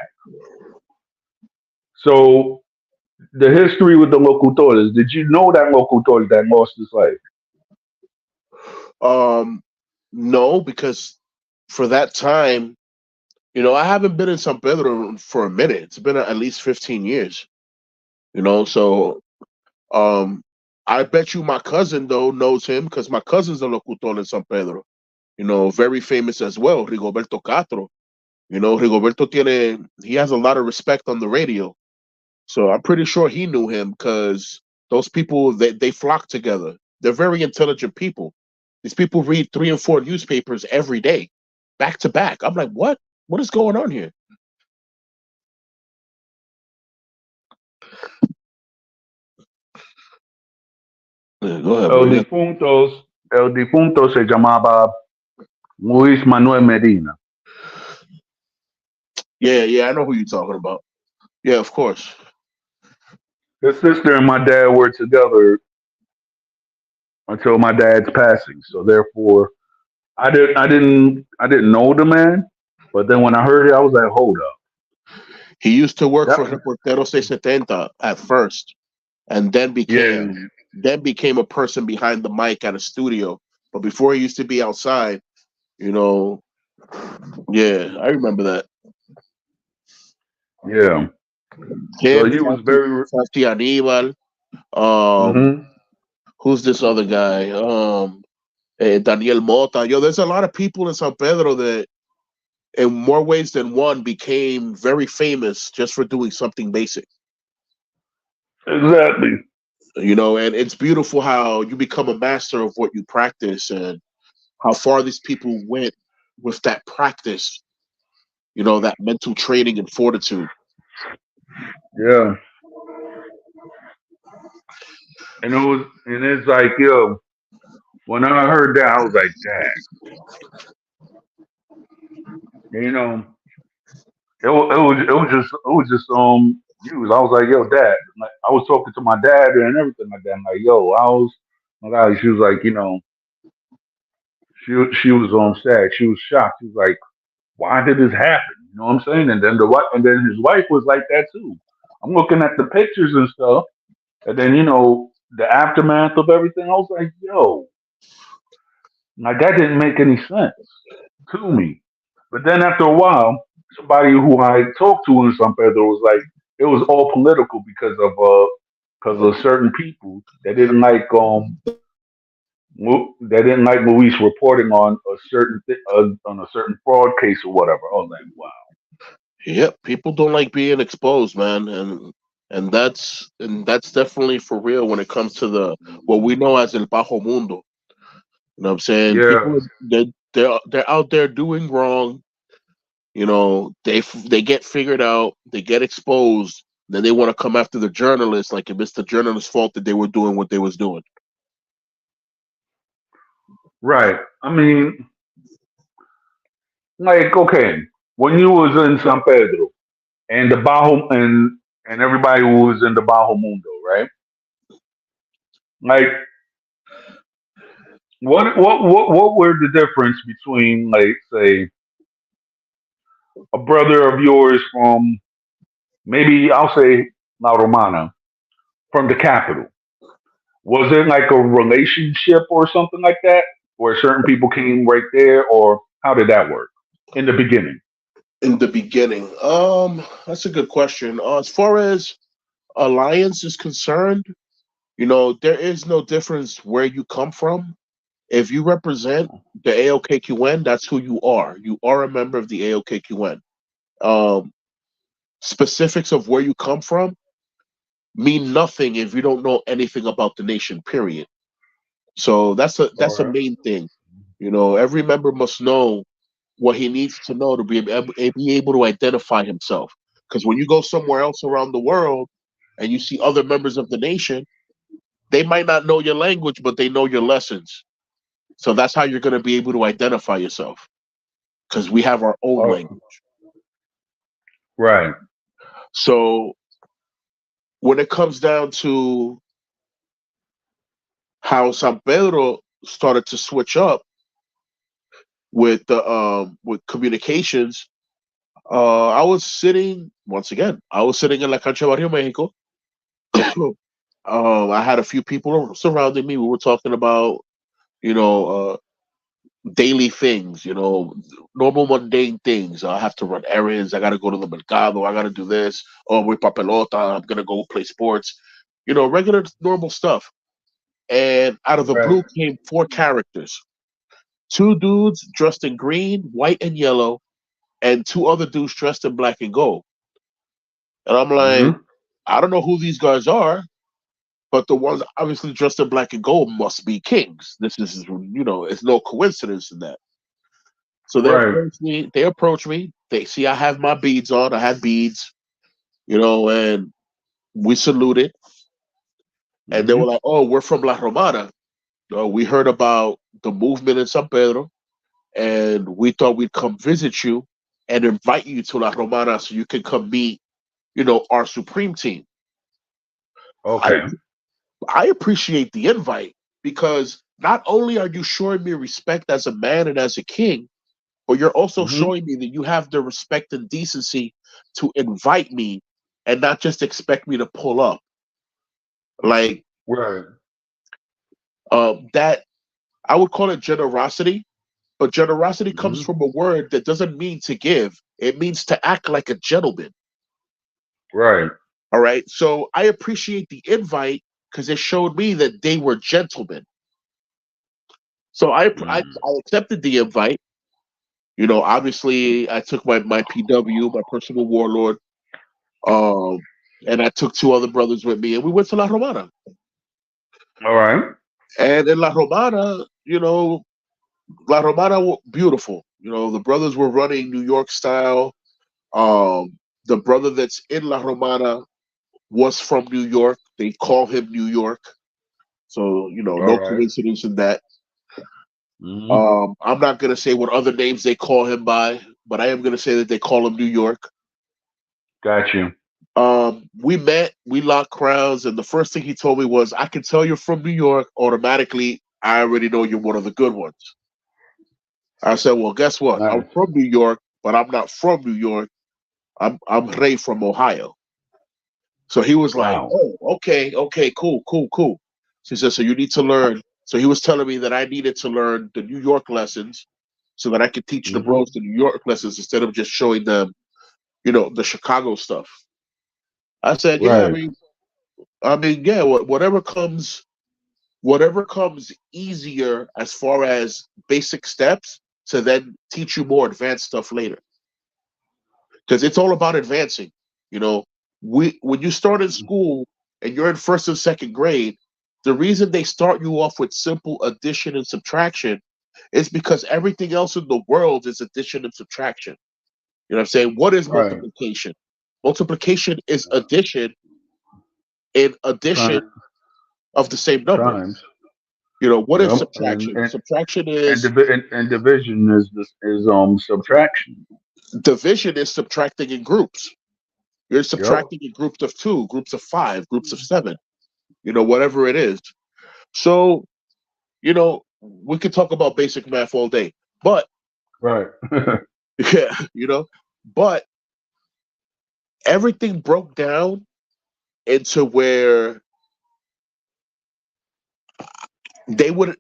So the history with the local Torres. Did you know that local Torres that lost his life? Um, no, because for that time, I haven't been in San Pedro for a minute. It's been at least 15 years. So um, I bet you my cousin though knows him because my cousin's a locutor in San Pedro. Very famous as well, Rigoberto Castro. Rigoberto he has a lot of respect on the radio. So I'm pretty sure he knew him because those people they flock together. They're very intelligent people. These people read 3 and 4 newspapers every day, back to back. I'm like, what? What is going on here? Yeah, go ahead, bro. El difunto, el difunto se llamaba Luis Manuel Medina. Yeah, yeah, I know who you're talking about. Yeah, of course. His sister and my dad were together until my dad's passing. So therefore, I didn't know the man, but then when I heard it, I was like, hold up. He used to work for That Reportero 670 at first, and yeah, then became a person behind the mic at a studio. But before he used to be outside, you know, yeah, I remember that. yeah. So Him, he was very. Santi Aníbal, um, Hmm. who's this other guy? Daniel Mota. There's a lot of people in San Pedro that, in more ways than one, became very famous just for doing something basic. Exactly. And it's beautiful how you become a master of what you practice and how far these people went with that practice, that mental training and fortitude. Yeah. and it's like, yo, when I heard that, I was like, dang, it was just news. I was like, yo, dad. Like, I was talking to my dad and everything like that. I'm like, yo, my God. She was like, she was sad. She was shocked. She was like, why did this happen? You know what I'm saying? And then his wife was like that too. I'm looking at the pictures and stuff, and then the aftermath of everything. I was like, yo, like that didn't make any sense to me. But then after a while, somebody who I talked to in San Pedro was like, it was all political because of certain people that didn't like Luis reporting on a on a certain fraud case or whatever. I was like, wow. Yep, people don't like being exposed, man, and that's definitely for real when it comes to the what we know as el bajo mundo. You know what I'm saying? Yeah, People they're out there doing wrong. They get figured out, they get exposed, then they want to come after the journalists like if it's the journalist's fault that they were doing what they was doing. right. I mean, like, okay, when you was in San Pedro and the Bajo and everybody who was in the Bajo Mundo, right? Like, what were the difference between, like, say, a brother of yours from maybe I'll say La Romana from the capital? Was it like a relationship or something like that, where certain people came right there, or how did that work in the beginning? In the beginning, that's a good question. As far as alliance is concerned, there is no difference where you come from. If you represent the AOKQN, that's who you are. You are a member of the AOKQN. Um, Specifics of where you come from mean nothing if you don't know anything about the nation. Period. So All that's a right. main thing. Every member must know what he needs to know to be able to identify himself. Because when you go somewhere else around the world and you see other members of the nation, they might not know your language, but they know your lessons. So that's how you're going to be able to identify yourself because we have our own Oh, language. right. So when it comes down to how San Pedro started to switch up with communications, I was sitting once again. I was sitting in La Cancha Barrio Mexico. I had a few people surrounding me. We were talking about you know uh, daily things, normal mundane things. I have to run errands. I got to go to the mercado. I got to do this. Oh, we papelota. I'm gonna go play sports. Regular normal stuff. And out of the Right. blue came four characters: two dudes dressed in green, white, and yellow, and two other dudes dressed in black and gold. And I'm like, Mm-hmm. I don't know who these guys are, but the ones obviously dressed in black and gold must be kings. This is, it's no coincidence in that. So they Right. approach me. They approach me. They see I have my beads on. I had beads, and we saluted. And they were Mm-hmm. like, "Oh, we're from La Romana. We heard about the movement in San Pedro, and we thought we'd come visit you and invite you to La Romana so you can come meet, our supreme team." I Okay. I appreciate the invite because not only are you showing me respect as a man and as a king, but you're also Mm-hmm. showing me that you have the respect and decency to invite me and not just expect me to pull up. Like Right. that, I would call it generosity, but generosity comes Mm-hmm. from a word that doesn't mean to give. It means to act like a gentleman. Right. All right. So I appreciate the invite because it showed me that they were gentlemen. So I accepted the invite. Obviously I took my PW, my personal warlord, um, and I took two other brothers with me, and we went to La Romana. All right. And in La Romana, La Romana, beautiful. The brothers were running New York style. The brother that's in La Romana was from New York. They call him New York. So, All no right. coincidence in that. Mm-hmm. I'm not going to say what other names they call him by, but I am going to say that they call him New York. Got you. We met, we locked crowns, and the first thing he told me was, I can tell you're from New York automatically. I already know you're one of the good ones. I said, well, guess what? I'm Nice. from New York, but I'm not from New York. I'm Ray from Ohio. So he was like, Wow. oh, okay, cool. She said, so you need to learn. So he was telling me that I needed to learn the New York lessons so that I could teach the Mm-hmm. bros the New York lessons instead of just showing them, the Chicago stuff. I said, yeah, Right. yeah, whatever comes easier as far as basic steps to then teach you more advanced stuff later. Because it's all about advancing. You know, when you start in school and you're in first and second grade, the reason they start you off with simple addition and subtraction is because everything else in the world is addition and subtraction. You know what I'm saying? What is Right. multiplication? Multiplication is addition in addition Time, of the same number. times. What is Yep. subtraction? Subtraction is And division is subtraction. division is subtracting in groups. You're Yep. subtracting in groups of two, groups of five, groups of seven, whatever it is. So, we could talk about basic math all day, but Right. yeah, but everything broke down into where they would,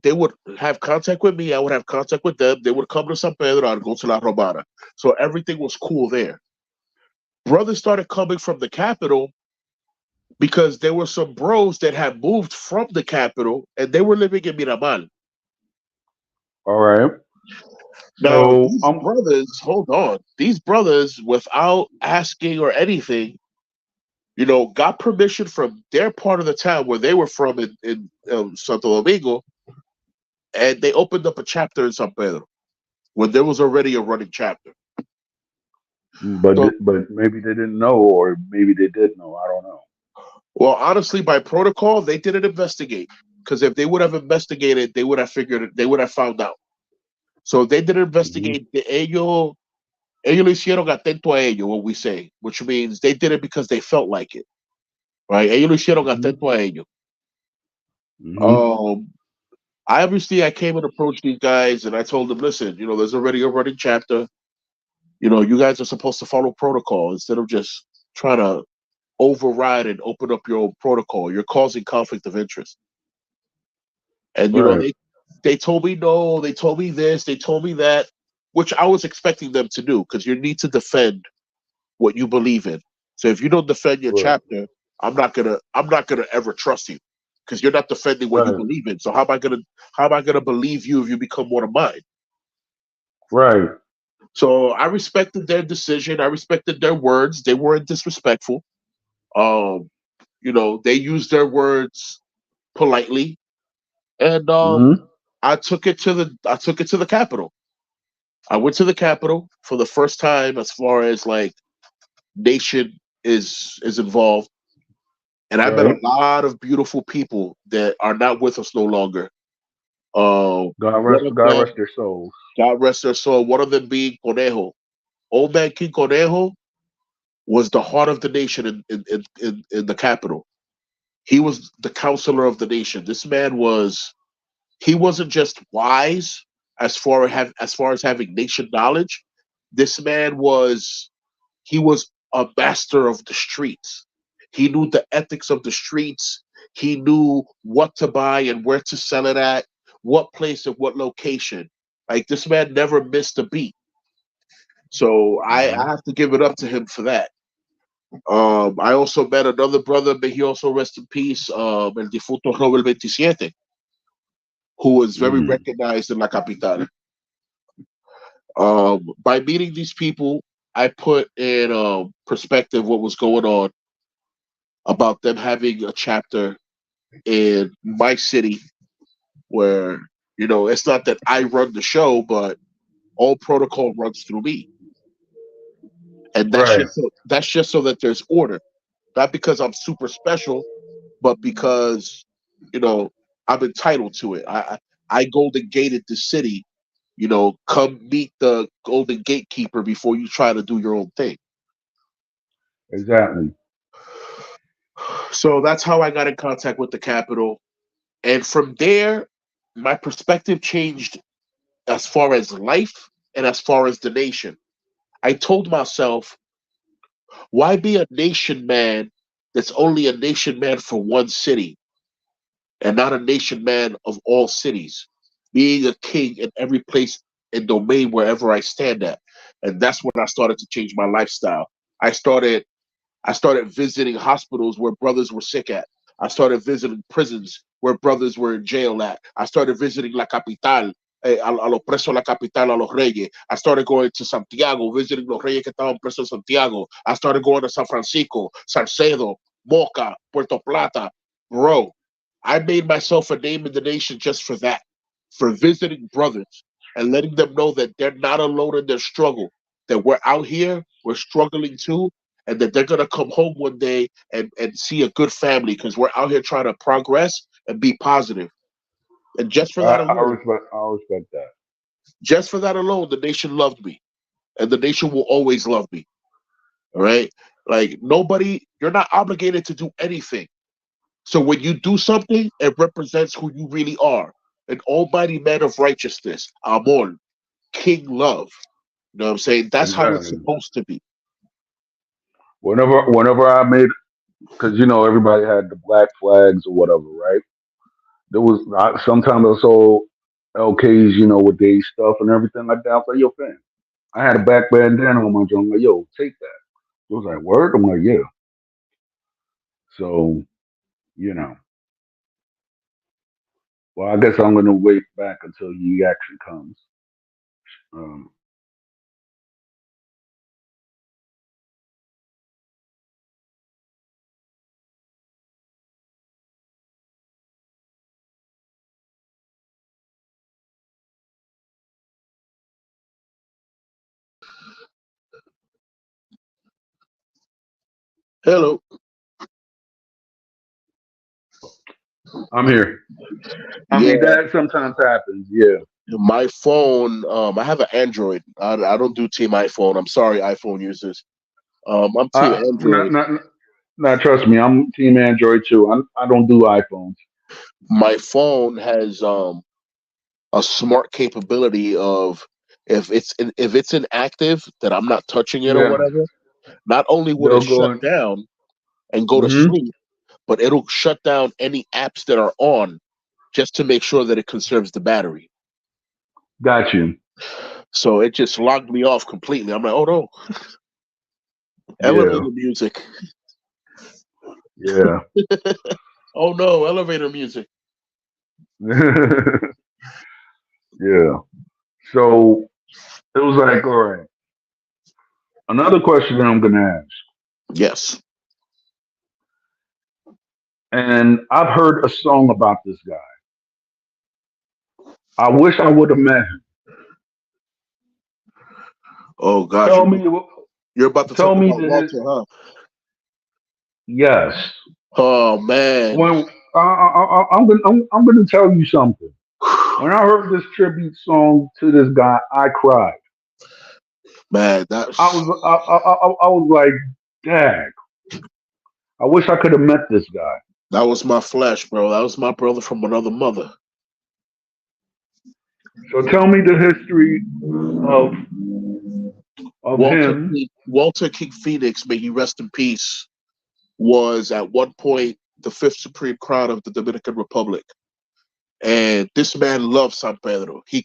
they would have contact with me. I would have contact with them. They would come to San Pedro. I'd go to La Romana. So everything was cool there. Brothers started coming from the capital because there were some bros that had moved from the capital and they were living in Miramar. All right. Now, So these brothers, hold on, these brothers, without asking or anything, got permission from their part of the town where they were from in Santo Domingo, and they opened up a chapter in San Pedro when there was already a running chapter. but So, but maybe they didn't know, or maybe they did know. I don't know. well, honestly, by protocol, they didn't investigate because if they would have investigated, they would have figured it, they would have found out. So they didn't Hmm. investigate. Ellos lo hicieron atento a ello, what we say, which means they did it because they felt like it, right? Ellos lo hicieron Hmm. atento a ello. Hmm. Um, I came and approached these guys and I told them, listen, there's already a running chapter. You guys are supposed to follow protocol instead of just trying to override and open up your own protocol. You're causing conflict of interest. And Right. they told me no, they told me this, they told me that, which I was expecting them to do because you need to defend what you believe in. So if you don't defend your Right. chapter, I'm not gonna ever trust you because you're not defending what you Right. believe in. So how am I gonna believe you if you become one of mine? Right. So I respected their decision. I respected their words. They weren't disrespectful. Um, they used their words politely, and Hmm. I took it to the capital. I went to the capital for the first time as far as like nation is involved, and I met a Right. lot of beautiful people that are not with us no longer. God One rest. of God them, rest their souls. God rest their soul. One of them being Conejo. Old man King Conejo was the heart of the nation in the capital. He was the counselor of the nation. This man he wasn't just wise as far as having nation knowledge. This man was a master of the streets. He knew the ethics of the streets. He knew what to buy and where to sell it at, what place and what location. Like this man never missed a beat. So I Hmm. have to give it up to him for that. I also met another brother, may he also rest in peace, el difunto Robert 27, who was very Mm. recognized in La Capital. By meeting these people, I put in perspective what was going on about them having a chapter in my city where, it's not that I run the show, but all protocol runs through me. And Right. that's just so that there's order. not because I'm super special, but because I'm entitled to it. I golden gated the city. Come meet the golden gatekeeper before you try to do your own thing. Exactly. So that's how I got in contact with the capital. And from there, my perspective changed as far as life and as far as the nation. I told myself, why be a nation man that's only a nation man for one city and not a nation man of all cities? Being a king in every place and domain wherever I stand at. And that's when I started to change my lifestyle. I started I started visiting hospitals where brothers were sick at. I started visiting prisons where brothers were in jail at. I started visiting La Capital, a los presos La Capital, a los reyes. I started going to Santiago, visiting los reyes que estaban presos en Santiago. I started going to San Francisco, Salcedo, Moca, Puerto Plata. Bro, I made myself a name in the nation just for that, for visiting brothers and letting them know that they're not alone in their struggle, that we're out here, we're struggling too, and that they're gonna come home one day and see a good family because we're out here trying to progress and be positive. And I respect that. just for that alone, the nation loved me, and the nation will always love me. All right, like nobody, you're not obligated to do anything. So when you do something, it represents who you really are, an almighty man of righteousness, amor, king love. You know what I'm saying? That's how it's Exactly. supposed to be. Whenever I made, because everybody had the black flags or whatever, right? There was sometimes I saw LKs, with their stuff and everything like that. I was like, yo, fam, I had a back bandana on my joint. I'm like, yo, take that. It was like, word? I'm like, yeah. So, you know, well, I guess I'm going to wait back until he actually comes. Um, Hello. I'm here. I mean, Yeah, that sometimes happens. Yeah. my phone. I have an Android. I don't do Team iPhone. I'm sorry, iPhone users. I'm Team Not, Android. not, not, trust me, I'm Team Android too. I don't do iPhones. My phone has a smart capability of if it's inactive that I'm not touching it or Yeah. whatever. Not only will it They'll go shut in. down and go to Mm-hmm. sleep, but it'll shut down any apps that are on just to make sure that it conserves the battery. Got you. So it just logged me off completely. I'm like, oh no, Yeah. elevator music. Yeah. Oh no, elevator music. Yeah. So it was like, all right. Another question that I'm going to ask, Yes. and I've heard a song about this guy. I wish I would have met him. Oh gosh, Tell me, you're about to tell talk me about the Walter, huh? yes. Oh man. When I'm going to tell you something. When I heard this tribute song to this guy, I cried. Man, I was like, dang. I wish I could have met this guy. that was my flesh, bro. That was my brother from another mother. So tell me the history of him. Walter King Phoenix, may he rest in peace, was at one point the fifth supreme crown of the Dominican Republic. And this man loved San Pedro. He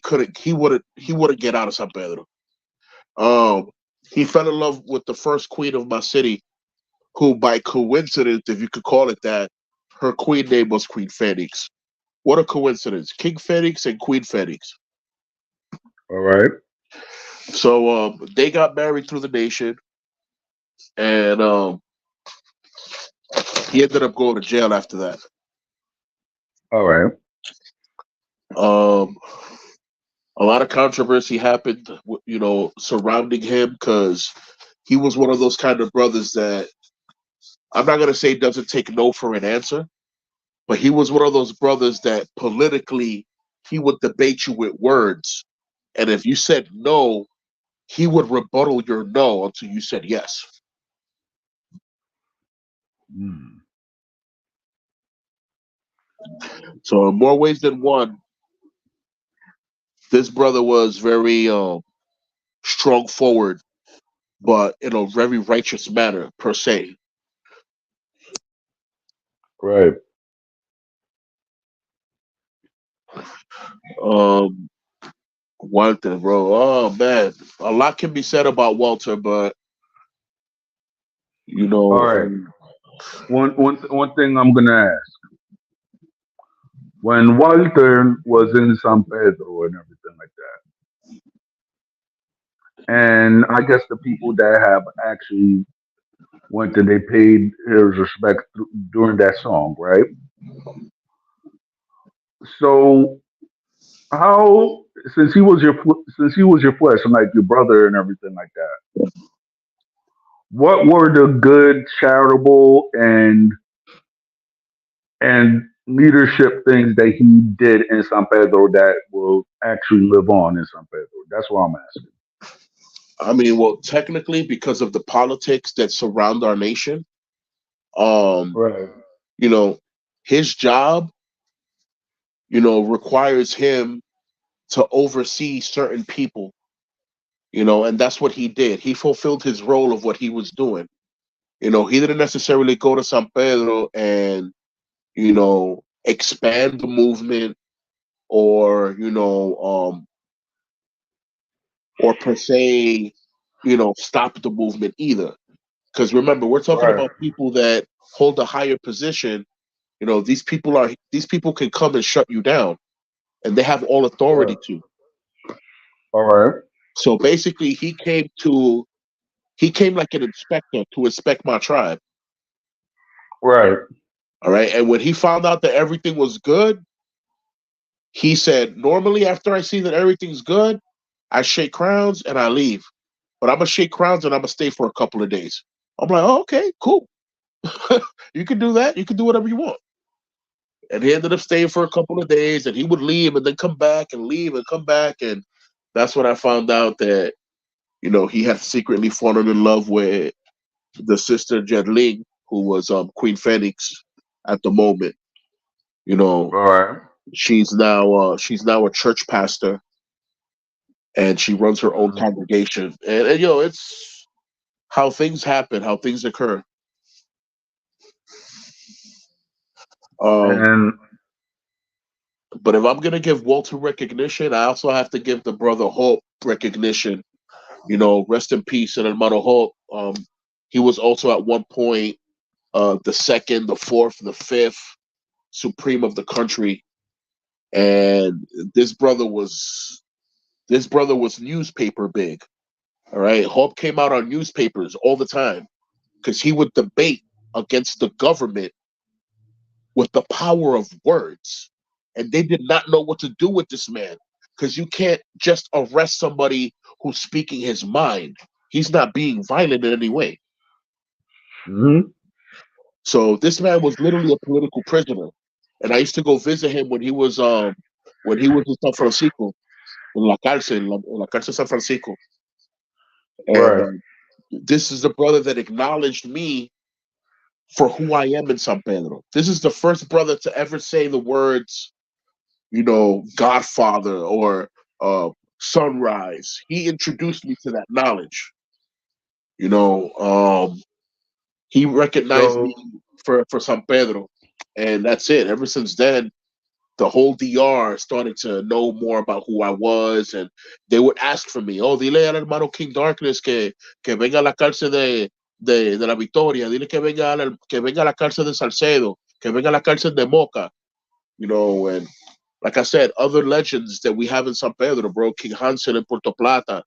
wouldn't get out of San Pedro. Um he fell in love with the first queen of my city, who by coincidence, if you could call it that, her queen name was Queen Phoenix. What a coincidence. King Phoenix and Queen Phoenix. All right. So they got married through the nation, and he ended up going to jail after that. All right. Um, a lot of controversy happened, surrounding him because he was one of those kind of brothers that I'm not gonna say doesn't take no for an answer, but he was one of those brothers that politically he would debate you with words, and if you said no, he would rebuttal your no until you said yes. Mm. So in more ways than one, this brother was very strong forward, but in a very righteous manner per se. Right. Um, Walter, bro. Oh man, a lot can be said about Walter, but you All know, right. One thing I'm gonna ask. When Walter was in San Pedro and everything like that, and I guess the people that have actually went and they paid his respect during that song, right? So how, since he was your flesh and like your brother and everything like that, what were the good charitable and leadership things that he did in San Pedro that will actually live on in San Pedro? That's what I'm asking. I mean, well, technically, because of the politics that surround our nation, um, Right. you know, his job, requires him to oversee certain people, and that's what he did. He fulfilled his role of what he was doing. He didn't necessarily go to San Pedro and, expand the movement or, or per se, stop the movement either. Because remember, we're talking Right. about people that hold a higher position. These people can come and shut you down, and they have all authority Right. to. All right. So basically, he came like an inspector to inspect my tribe. Right. All right, and when he found out that everything was good, he said, normally after I see that everything's good, I shake crowns and I leave. But I'm gonna shake crowns and I'm gonna stay for a couple of days. I'm like, oh, okay, cool. You can do that. You can do whatever you want. And he ended up staying for a couple of days, and he would leave and then come back and leave and come back, and that's when I found out that he had secretly fallen in love with the sister Jedling, who was Queen Phoenix at the moment. You know, All right. she's now a church pastor, and she runs her own Mhm. congregation. And it's how things happen, how things occur. Um, And but if I'm gonna give Walter recognition, I also have to give the brother Hope recognition. Rest in peace, and Armando Hope. He was also at one point the second, the fourth, the fifth supreme of the country, and this brother was this brother was newspaper big. All right, Hope came out on newspapers all the time because he would debate against the government with the power of words. And they did not know what to do with this man because you can't just arrest somebody who's speaking his mind. He's not being violent in any way. mhm. So this man was literally a political prisoner. And I used to go visit him when he was in San Francisco, in la cárcel San Francisco. And Right. this is the brother that acknowledged me for who I am in San Pedro. This is the first brother to ever say the words, Godfather or Sunrise. He introduced me to that knowledge. You know, he recognized me So for San Pedro, and that's it. Ever since then, the whole DR started to know more about who I was, and they would ask for me. Oh, dile al hermano King Darkness que venga a la cárcel de la Victoria. Dile que venga a la cárcel de Salcedo, que venga a la cárcel de Moca. And like I said, other legends that we have in San Pedro, bro. King Hansen in Puerto Plata,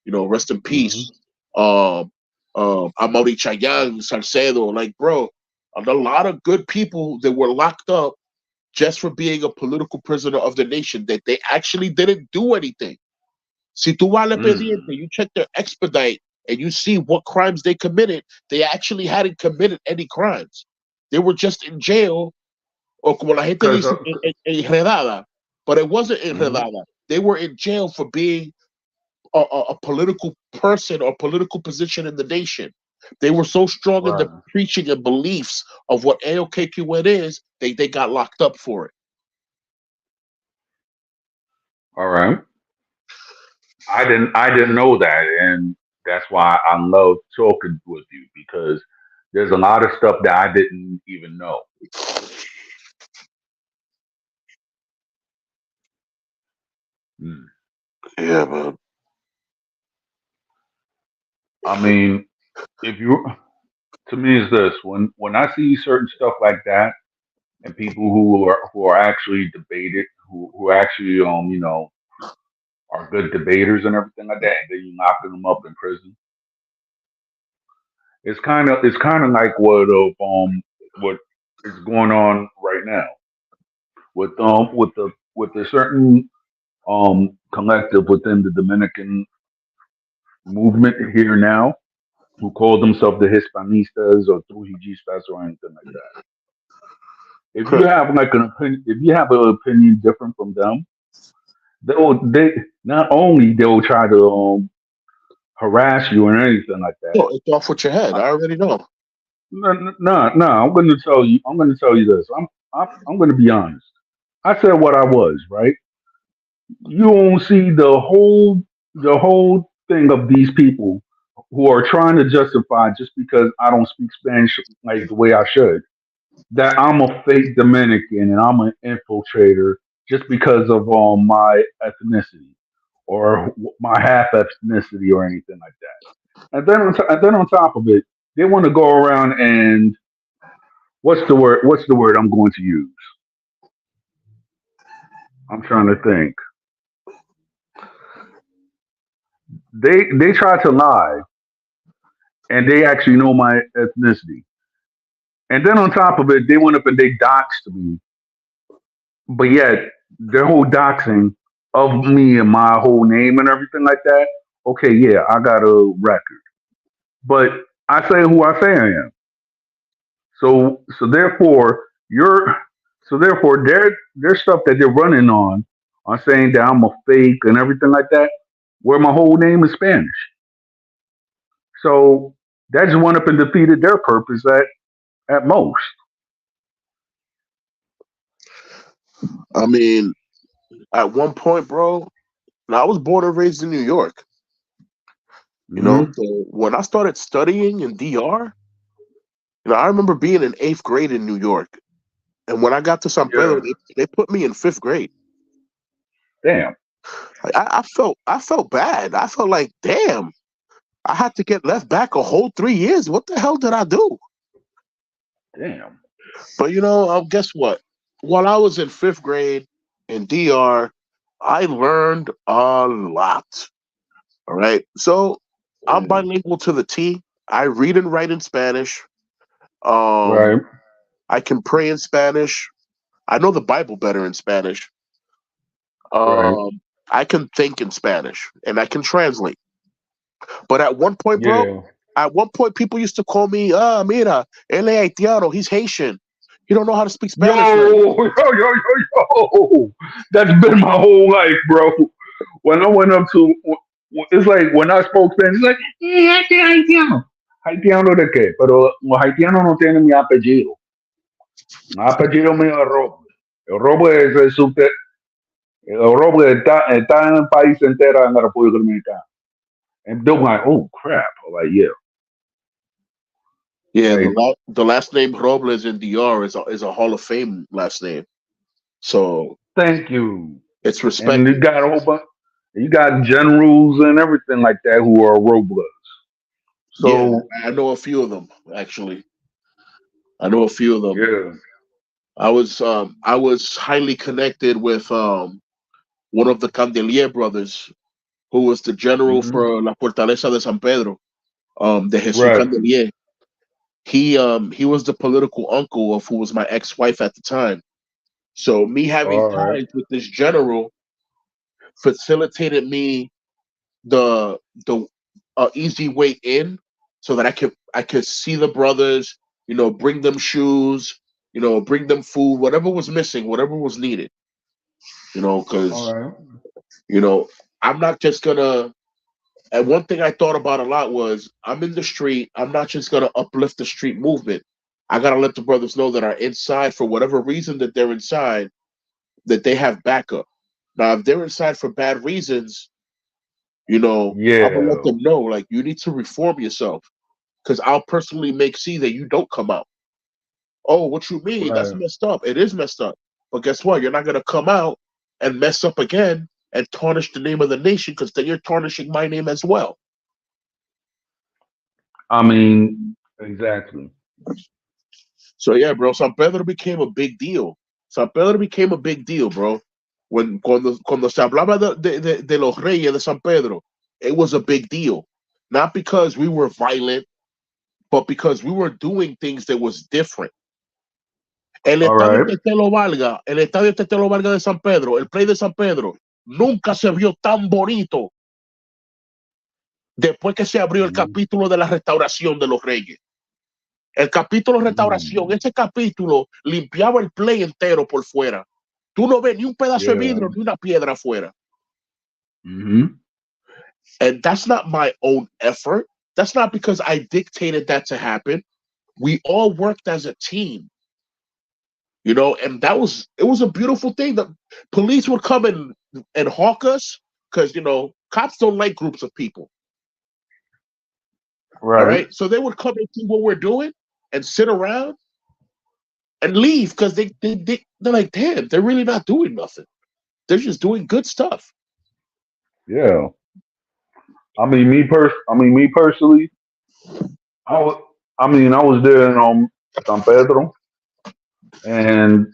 rest in mhm. peace. Um, Amaury Chayan, Salcedo, like, bro, a lot of good people that were locked up just for being a political prisoner of the nation that they actually didn't do anything. Si tú vas al Mm. expediente, you check their expedite, and you see what crimes they committed, they actually hadn't committed any crimes. They were just in jail, or como la gente Because dice, enredada. But it wasn't mhm. enredada. They were in jail for being a political person or political position in the nation. They were so strong in the Right. preaching and beliefs of what AOKQN is, they got locked up for it. All right. I didn't know that, and that's why I love talking with you because there's a lot of stuff that I didn't even know. Mm. Yeah, man. I mean, if you to me is this when I see certain stuff like that and people who are actually debated who actually are good debaters and everything like that, and then you locking them up in prison. It's kind of like what is going on right now with the certain collective within the Dominican movement here now who call themselves the Hispanistas or Trujillistas or anything like that. If you have like an opinion, if you have an opinion different from them, they not only they'll try to harass you or anything like that. No, it's off with your head. I already know. No, no, no. I'm going to tell you. I'm going to tell you this. I'm going to be honest. I said what I was, right? You don't see the whole thing of these people who are trying to justify just because I don't speak Spanish like the way I should, that I'm a fake Dominican and I'm an infiltrator just because of my ethnicity or my half ethnicity or anything like that. And then on top of it, they want to go around and what's the word? What's the word I'm going to use? I'm trying to think. They try to lie and they actually know my ethnicity. And then on top of it, they went up and they doxed me. But yet, their whole doxing of me and my whole name and everything like that, okay, yeah, I got a record. But I say who I say I am. So therefore, you're so therefore their stuff that they're running on saying that I'm a fake and everything like that, where my whole name is Spanish. So that just went up and defeated their purpose at most. I mean, at one point, bro, now I was born and raised in New York. Hmm. So when I started studying in DR, I remember being in 8th grade in New York. And when I got to San Pedro, Yeah. they put me in 5th grade. Damn. Like, I felt bad. I felt like, damn, I had to get left back a whole 3 years. What the hell did I do? Damn. But guess what? While I was in 5th grade in DR, I learned a lot. All right. So I'm Yeah. bilingual to the T. I read and write in Spanish. Um, Right. I can pray in Spanish. I know the Bible better in Spanish. Right. Um, I can think in Spanish and I can translate. But at one point, bro, Yeah. people used to call me, mira, él es haitiano, he's Haitian. He don't know how to speak Yo, Spanish right. yo. That's been my whole life, bro. When I went up to, it's like when I spoke Spanish, it's like, este haitiano. ¿Haitiano de qué? Pero los haitianos no tienen mi apellido. Mi apellido mío es Roble. El Roble el Roble está en el país entero en la República Dominicana. And they're like, oh crap. I'm like, yeah, Yeah, right. the last name Robles in DR is a Hall of Fame last name. So Thank you. it's And you respected. got a whole bunch. You got generals and everything like that who are Robles. Yeah, So I know a few of them, actually. I know a few of them. yeah. I was highly connected with one of the Candelier brothers, who was the general Hmm. for La Fortaleza de San Pedro, de Jesus Right. Candelier. He was the political uncle of who was my ex-wife at the time. So me having All right. ties with this general facilitated me the the a easy way in, so that I could see the brothers, bring them shoes, bring them food, whatever was missing, whatever was needed, All because right. you know I'm not just gonna. And one thing I thought about a lot was I'm in the street. I'm not just gonna uplift the street movement. I gotta let the brothers know that are inside for whatever reason that they're inside, that they have backup. Now, if they're inside for bad reasons, I'm gonna let Yeah. them know, like, you need to reform yourself, because I'll personally make see that you don't come out. Oh, what you mean? That's Right. messed up. It is messed up. But guess what? You're not gonna come out and mess up again and tarnish the name of the nation, because then you're tarnishing my name as well. I mean, exactly. So yeah, bro, San Pedro became a big deal. San Pedro became a big deal, bro. Cuando se hablaba de los reyes de San Pedro, it was a big deal. Not because we were violent, but because we were doing things that was different. All right. El estadio Tetelo Vargas de San Pedro, el play de San Pedro, nunca se vio tan bonito después que se abrió el Mm-hmm. capítulo de la restauración de los reyes. El capítulo restauración, ese capítulo limpiaba el play entero por fuera. Tú no ves ni un pedazo de Yeah. vidrio ni una piedra afuera. Mm-hmm. And that's not my own effort. That's not because I dictated that to happen. We all worked as a team, and it was a beautiful thing. The police would come and hawk us because, cops don't like groups of people. All Right. right. So they would come and see what we're doing and sit around and leave, because they're like, damn, they're really not doing nothing. They're just doing good stuff. Yeah. I mean, me personally. I was. I was there in San Pedro, and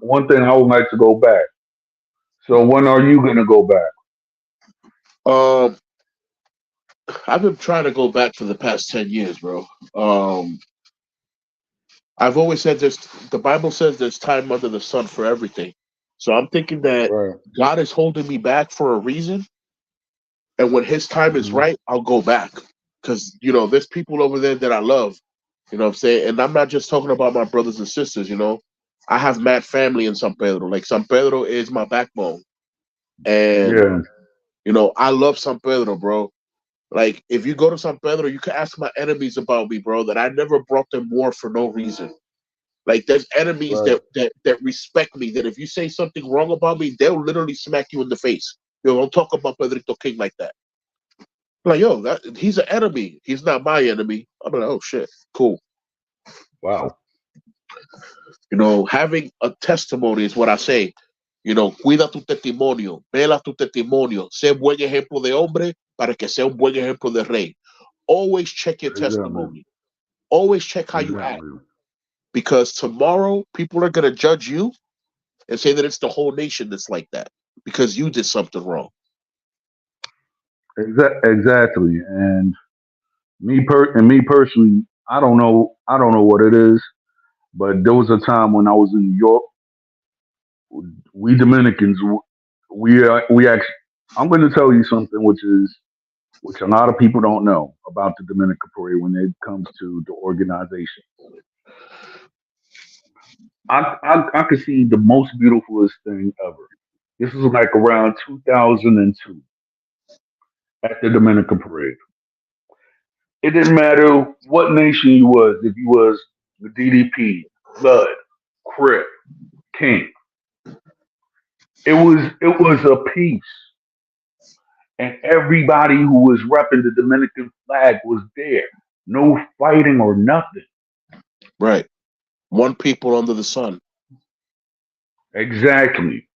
one thing I would like to go back. So when are you gonna go back? Um, I've been trying to go back for the past 10 years, bro. Um, I've always said this. The Bible says there's time under the sun for everything. So I'm thinking that Right. God is holding me back for a reason, and when His time is Mm-hmm. right, I'll go back. Because there's people over there that I love. What I'm saying, and I'm not just talking about my brothers and sisters. I have mad family in San Pedro. Like, San Pedro is my backbone, and Yeah. I love San Pedro, bro. Like, if you go to San Pedro, you can ask my enemies about me, bro. That I never brought them war for no reason. Like, there's enemies Right. that respect me. That if you say something wrong about me, they'll literally smack you in the face. Don't talk about Pedrito King like that. Like, yo, he's an enemy. He's not my enemy. I'm like, oh shit, cool. Wow. Having a testimony is what I say. Cuida tu testimonio, vela tu testimonio, sé buen ejemplo de hombre para que sea un buen ejemplo de rey. Always check your Exactly. testimony. Always check how you act, Exactly. because tomorrow people are gonna judge you and say that it's the whole nation that's like that because you did something wrong. Exactly. And me personally, I don't know. I don't know what it is, but there was a time when I was in New York. We Dominicans, we actually. I'm going to tell you something, which a lot of people don't know about the Dominican Parade when it comes to the organization. I could see the most beautifulest thing ever. This was like around 2002 at the Dominican Parade. It didn't matter what nation you was, if you was the DDP, Blood, Crip, King. It was a peace, and everybody who was repping the Dominican flag was there. No fighting or nothing. Right. One people under the sun. Exactly.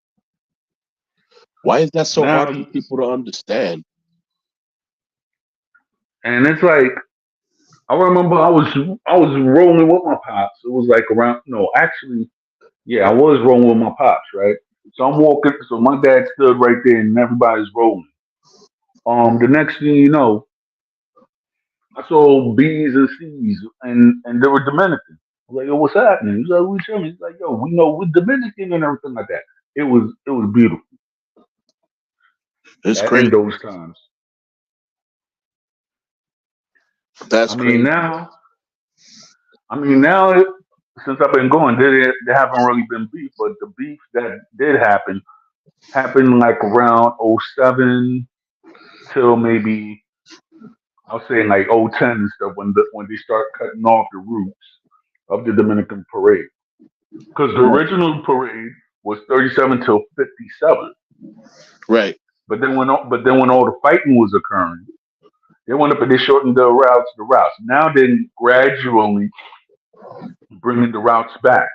Why is that so hard for Now, people to understand? and it's like I remember I was rolling with my pops. It was like around no, actually, yeah, I was rolling with my pops, right? So I'm walking. So my dad stood right there, and everybody's rolling. The next thing you know, I saw B's and C's, and they were Dominican. I was like, yo, what's happening? He's like, we chilling. He's like, yo, we know we're Dominican and everything like that. It was beautiful It's in crazy. those times. That's I mean crazy. now, I mean now, since I've been going, there haven't really been beef, but the beef that did happen happened like around '07 till maybe I was saying like '10 and stuff when they start cutting off the routes of the Dominican parade because the Right. original parade was 37 till 57. Right. But then when all the fighting was occurring, they went up and they shortened the routes. Now they're gradually bringing the routes back.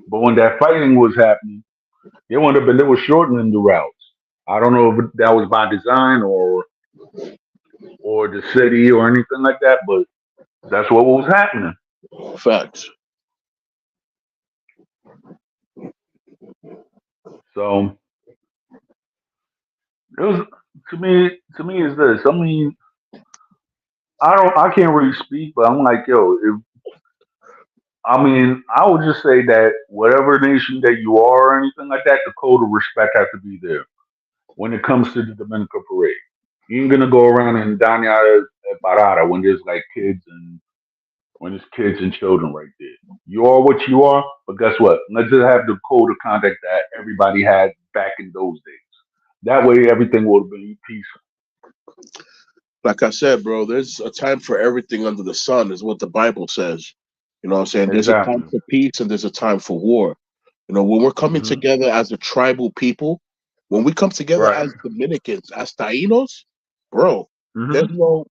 But when that fighting was happening, they went up and they were shortening the routes. I don't know if that was by design or the city or anything like that, but that's what was happening. Facts. So it was to me is this. I mean, I can't really speak, but I'm like, yo, if I mean, I would just say that whatever nation that you are or anything like that, the code of respect has to be there when it comes to the Dominican parade. You ain't gonna go around and dañar parada when there's like kids and when there's kids and children right there. You are what you are, but guess what? Let's just have the code of conduct that everybody had back in those days. That way, everything would have been peaceful. Like I said, bro, there's a time for everything under the sun, is what the Bible says. You know what I'm saying? There's a time Exactly. for peace and there's a time for war. You know, when we're coming Hmm. together as a tribal people, when we come together Right. as Dominicans, as Taínos, bro, there's Hmm. no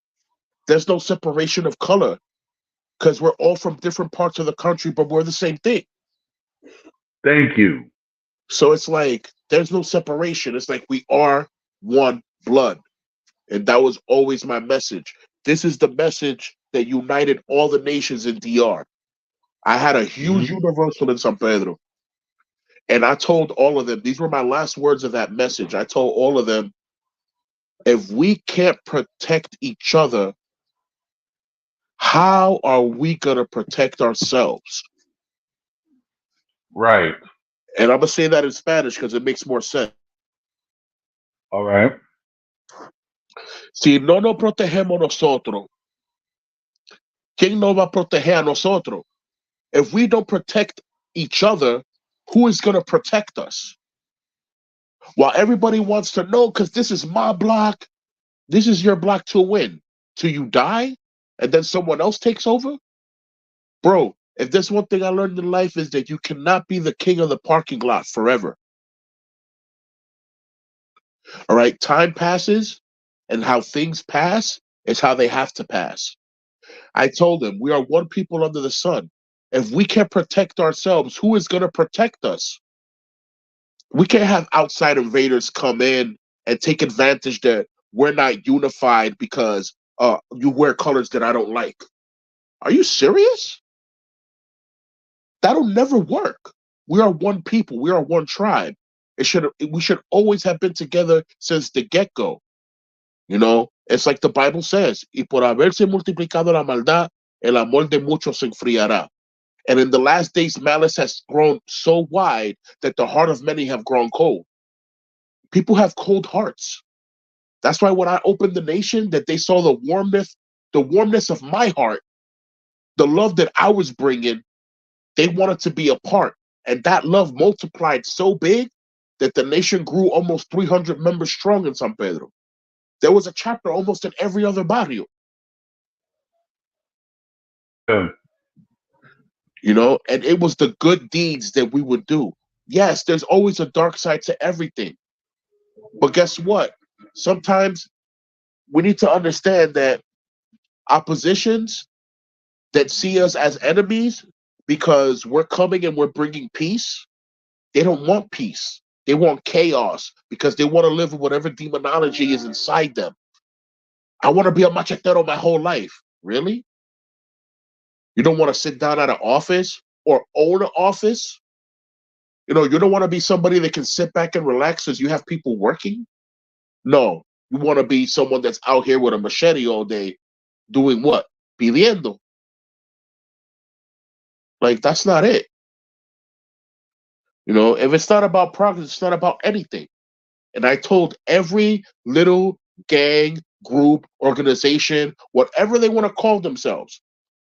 there's no separation of color because we're all from different parts of the country, but we're the same thing. Thank you. So it's like there's no separation. It's like we are one blood. And that was always my message. This is the message that united all the nations in DR. I had a huge Hmm. universal in San Pedro. And I told all of them, these were my last words of that message. I told all of them, if we can't protect each other, how are we going to protect ourselves? Right. And I'm going to say that in Spanish because it makes more sense. All right. Si no nos protegemos nosotros, ¿quién nos va a proteger a nosotros? If we don't protect each other, who is going to protect us? While everybody wants to know, because this is my block, this is your block to win, till you die, and then someone else takes over? Bro, if there's one thing I learned in life is that you cannot be the king of the parking lot forever. All right, time passes, and how things pass is how they have to pass. I told them we are one people under the sun. If we can't protect ourselves, who is going to protect us? We can't have outside invaders come in and take advantage that we're not unified because you wear colors that I don't like. Are you serious? That'll never work. We are one people. We are one tribe. We should always have been together since the get-go. You know, it's like the Bible says, y por haberse multiplicado la maldad, el amor de muchos se enfriará. And in the last days, malice has grown so wide that the heart of many have grown cold. People have cold hearts. That's why when I opened the nation, that they saw the warmness of my heart, the love that I was bringing, they wanted to be a part. And that love multiplied so big that the nation grew almost 300 members strong in San Pedro. There was a chapter almost in every other barrio, Yeah. you know, and it was the good deeds that we would do. Yes, there's always a dark side to everything. But guess what? Sometimes we need to understand that oppositions that see us as enemies because we're coming and we're bringing peace, they don't want peace. They want chaos because they want to live with whatever demonology is inside them. I want to be a machetero my whole life. Really? You don't want to sit down at an office or own an office? You know, you don't want to be somebody that can sit back and relax as you have people working? No. You want to be someone that's out here with a machete all day doing what? Pidiendo. Like, that's not it. You know, if it's not about progress, it's not about anything. And I told every little gang group, organization, whatever they want to call themselves.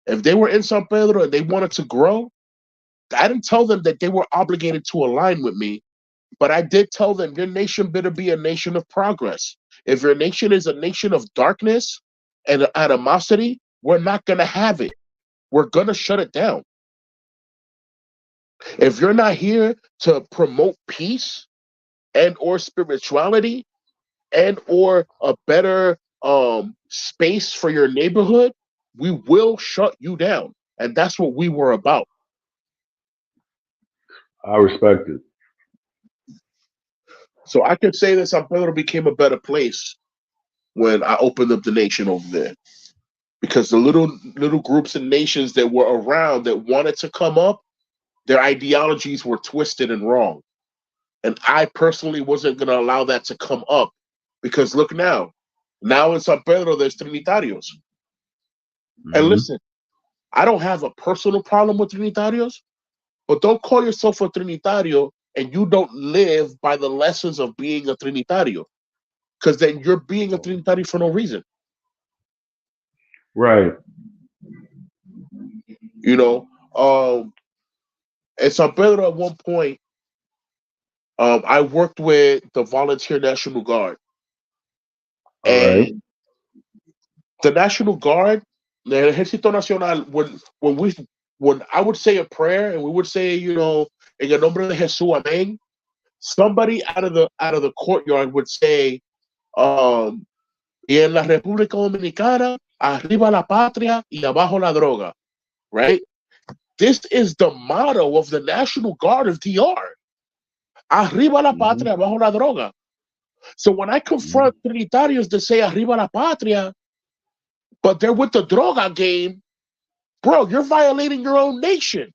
If they were in San Pedro and they wanted to grow, I didn't tell them that they were obligated to align with me, but I did tell them your nation better be a nation of progress. If your nation is a nation of darkness and animosity, we're not going to have it. We're going to shut it down. If you're not here to promote peace and or spirituality and or a better space for your neighborhood, we will shut you down. And that's what we were about. I respect it. So I can say that San Pedro became a better place when I opened up the nation over there. Because the little groups and nations that were around that wanted to come up, their ideologies were twisted and wrong. And I personally wasn't going to allow that to come up. Because look now in San Pedro, there's Trinitarios. And listen, I don't have a personal problem with Trinitarios, but don't call yourself a Trinitario and you don't live by the lessons of being a Trinitario. Because then you're being a Trinitario for no reason. Right. You know, in San Pedro at one point, I worked with the Volunteer National Guard. All right. And the National Guard, the Ejército Nacional, when I would say a prayer and we would say, you know, en el nombre de Jesús, amén, somebody out of the courtyard would say, y en la República Dominicana, arriba la patria y abajo la droga, right? This is the motto of the National Guard of DR. Arriba la patria, abajo la droga. So when I confront Trinitarios that say arriba la patria, but they're with the droga game, bro, you're violating your own nation.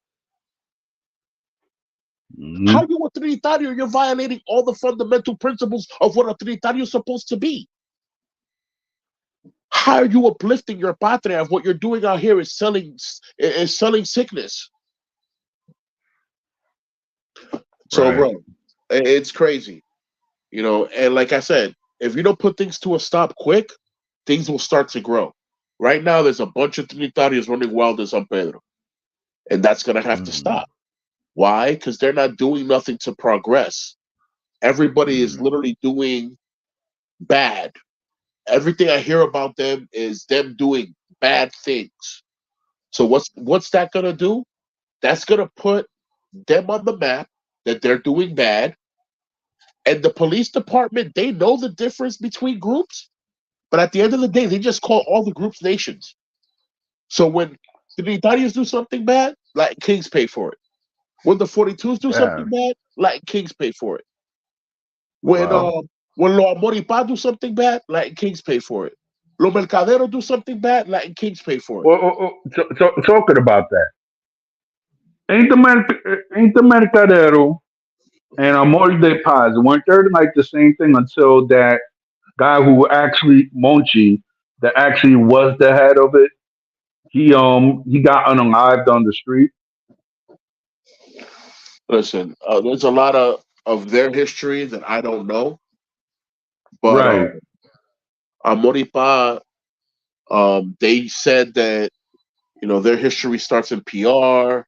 How you a Trinitario? You're violating all the fundamental principles of what a Trinitario is supposed to be. How are you uplifting your patria if what you're doing out here is selling sickness? So, Right. bro, it's crazy, you know. And like I said, if you don't put things to a stop quick, things will start to grow. Right now, there's a bunch of Trinitarios running wild in San Pedro, and that's gonna have to stop. Why? Because they're not doing nothing to progress. Everybody is literally doing bad. Everything I hear about them is them doing bad things. So what's that gonna do? That's gonna put them on the map that they're doing bad. And the police department, they know the difference between groups, but at the end of the day, they just call all the groups nations. So when the Trinitarios do something bad, Latin Kings pay for it. When the 42s do something bad, Latin Kings pay for it. When Los Amoripá do something bad, Latin Kings pay for it. Los Mercaderos do something bad, Latin Kings pay for it. So talking about that, ain't the Mercadero and Amor de Paz weren't they like the same thing until that guy who actually Monchi that actually was the head of it he got unalived on the street. Listen, there's a lot of their history that I don't know, but Right. Amoripá, they said that their history starts in PR,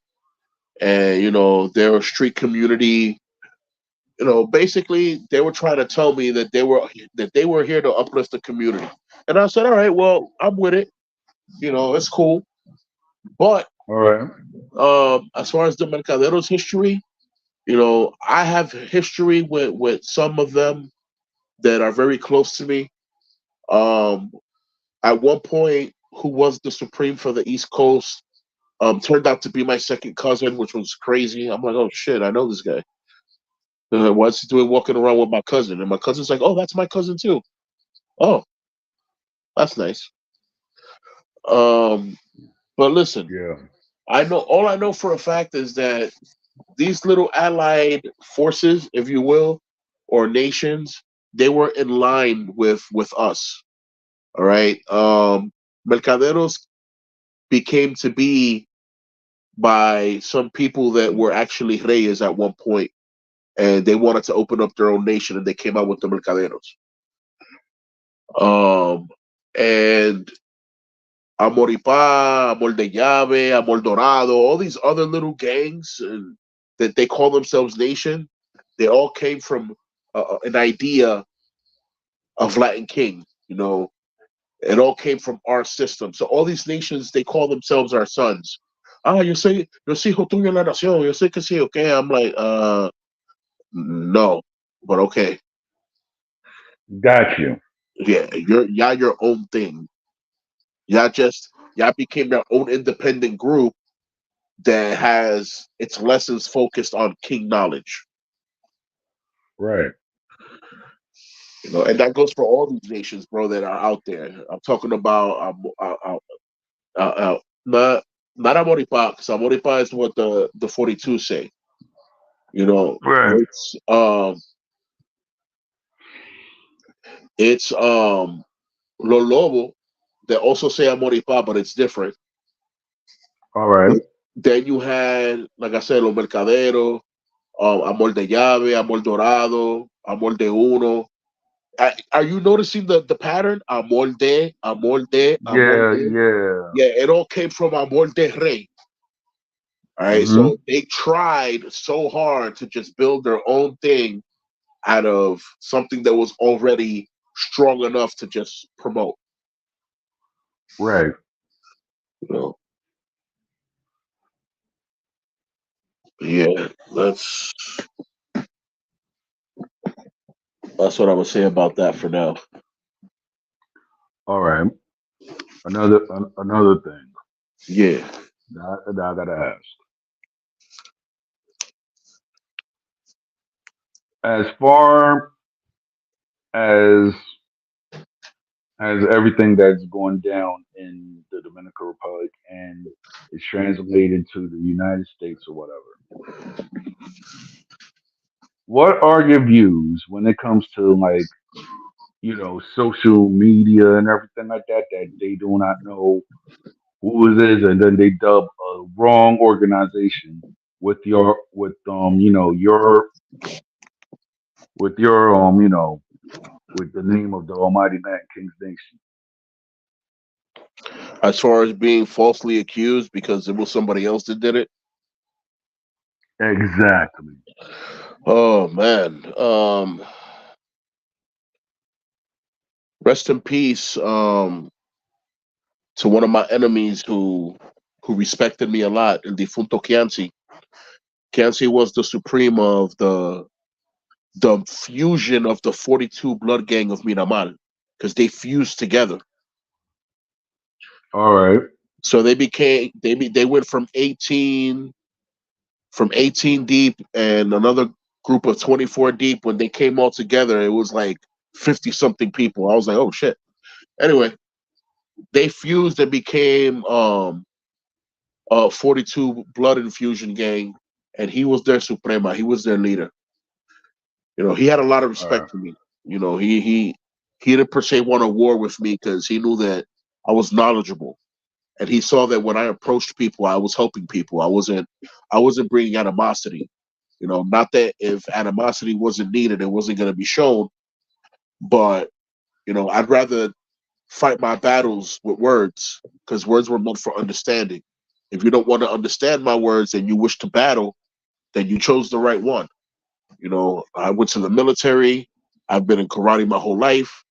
and they're a street community. Basically, they were trying to tell me that they were here to uplift the community, and I said, all right, well, I'm with it. It's cool, but All right. as far as the Mercaderos history, I have history with some of them that are very close to me. At one point, who was the Supreme for the East Coast turned out to be my second cousin, which was crazy. I'm like, oh shit, I know this guy. What's he doing walking around with my cousin? And my cousin's like, oh, that's my cousin too. Oh, that's nice. But listen, Yeah. all I know for a fact is that these little allied forces, if you will, or nations, they were in line with us. All right. Mercaderos became to be by some people that were actually reyes at one point, and they wanted to open up their own nation, and they came out with the Mercaderos. And Amoripá, Amor de Llave, Amor Dorado, all these other little gangs that they call themselves nation, they all came from an idea of Latin King. It all came from our system. So all these nations, they call themselves our sons. Yo soy hijo tuyo en la nación. Yo sé que sí, okay. I'm like, no, but okay. Got you. Yeah, y'all your own thing. Y'all became your own independent group that has its lessons focused on king knowledge. Right. And that goes for all these nations, bro, that are out there. I'm talking about not Amoripa, because Amoripa is what the 42 say. Right. It's Lo Lobo that also say Amoripa, but it's different. All right. Then you had, like I said, Los Mercaderos, Amor de Llave, Amor Dorado, Amor de Uno. Are you noticing the pattern? Amor de, Amor de, Amor Yeah. de. Yeah. Yeah, it all came from Amor de Rey. All right, Mm-hmm. so they tried so hard to just build their own thing out of something that was already strong enough to just promote. Right. You know, yeah, that's what I would say about that for now. All right. Another thing Yeah. that I gotta ask. As far as everything that's going down in the Dominican Republic and is translated to the United States or whatever, what are your views when it comes to like social media and everything like that that they do not know who it is, and then they dub a wrong organization with your with the name of the Almighty Man King's Nation. As far as being falsely accused because it was somebody else that did it. Exactly. Oh man. Rest in peace. To one of my enemies who respected me a lot, El Defunto Chianti. Chianti was the supreme of the fusion of the 42 blood gang of Miramar because they fused together. All right. So they went from 18 deep and another group of 24 deep. When they came all together, it was like 50 something people. I was like, oh shit. Anyway, they fused and became 42 blood infusion gang, and he was their suprema. He was their leader. He had a lot of All right. respect for me. He didn't per se want a war with me because he knew that I was knowledgeable, and he saw that when I approached people, I was helping people. I wasn't bringing animosity. Not that if animosity wasn't needed, it wasn't going to be shown, but I'd rather fight my battles with words because words were meant for understanding. If you don't want to understand my words and you wish to battle, then you chose the right one. I went to the military. I've been in karate my whole life.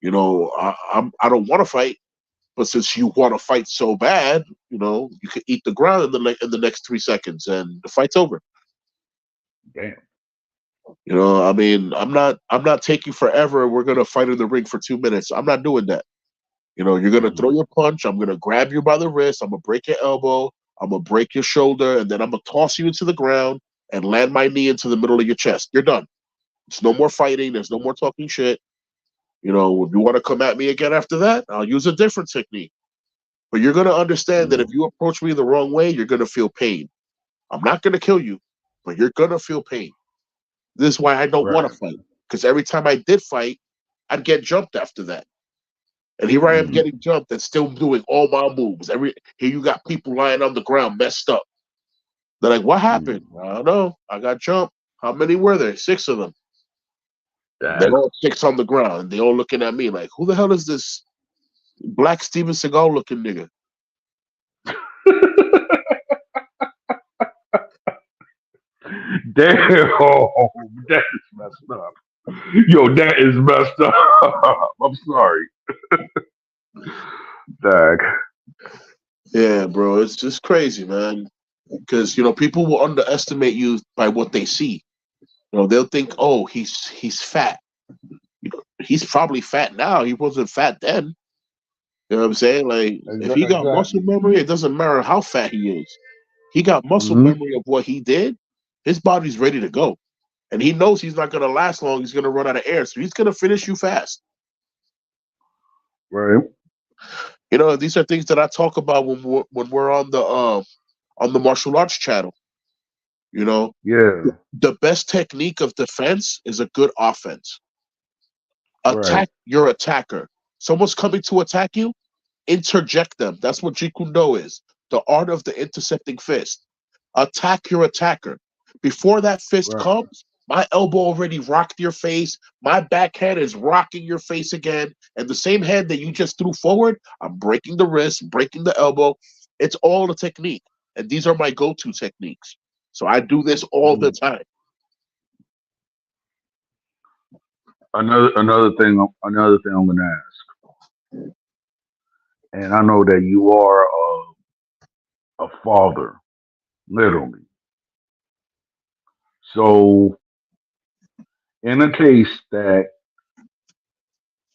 I don't want to fight, but since you want to fight so bad, you can eat the ground in the next 3 seconds, and the fight's over. Damn. I mean, I'm not taking forever. We're gonna fight in the ring for 2 minutes. I'm not doing that. You're gonna throw Hmm. your punch. I'm gonna grab you by the wrist. I'm gonna break your elbow. I'm gonna break your shoulder, and then I'm gonna toss you into the ground and land my knee into the middle of your chest. You're done. There's no more fighting. There's no more talking shit. If you want to come at me again after that, I'll use a different technique. But you're gonna understand that if Hmm. you approach me the wrong way, you're gonna feel pain. I'm not gonna kill you, but you're gonna feel pain. This is why I don't want Right. to fight. Because every time I did fight, I'd get jumped after that. And here I am Hmm. getting jumped and still doing all my moves. Here you got people lying on the ground messed up. They're like, what happened? Hmm. I don't know. I got jumped. How many were there? 6 of them. They're Dag. all chicks on the ground. They all looking at me like, who the hell is this black Steven Seagal looking nigga? Damn, that is messed up. Yo, that is messed up. I'm sorry. Dag. Yeah, bro, it's just crazy, man. Because people will underestimate you by what they see. They'll think, oh, he's fat. He's probably fat now. He wasn't fat then. You know what I'm saying? Like, if he got muscle Exactly. memory, it doesn't matter how fat he is. He got muscle Hmm. memory of what he did. His body's ready to go. And he knows he's not going to last long. He's going to run out of air. So he's going to finish you fast. Right. These are things that I talk about when we're on the martial arts channel. You know, Yeah. the best technique of defense is a good offense. Right. Attack your attacker. Someone's coming to attack you, interject them. That's what Jeet Kune Do is. The art of the intercepting fist. Attack your attacker. Before that fist Right. comes, my elbow already rocked your face. My backhand is rocking your face again. And the same hand that you just threw forward, I'm breaking the wrist, breaking the elbow. It's all a technique. And these are my go-to techniques. So I do this all the Mm. time. Another thing I'm gonna ask, and I know that you are a father, literally. So, in a case that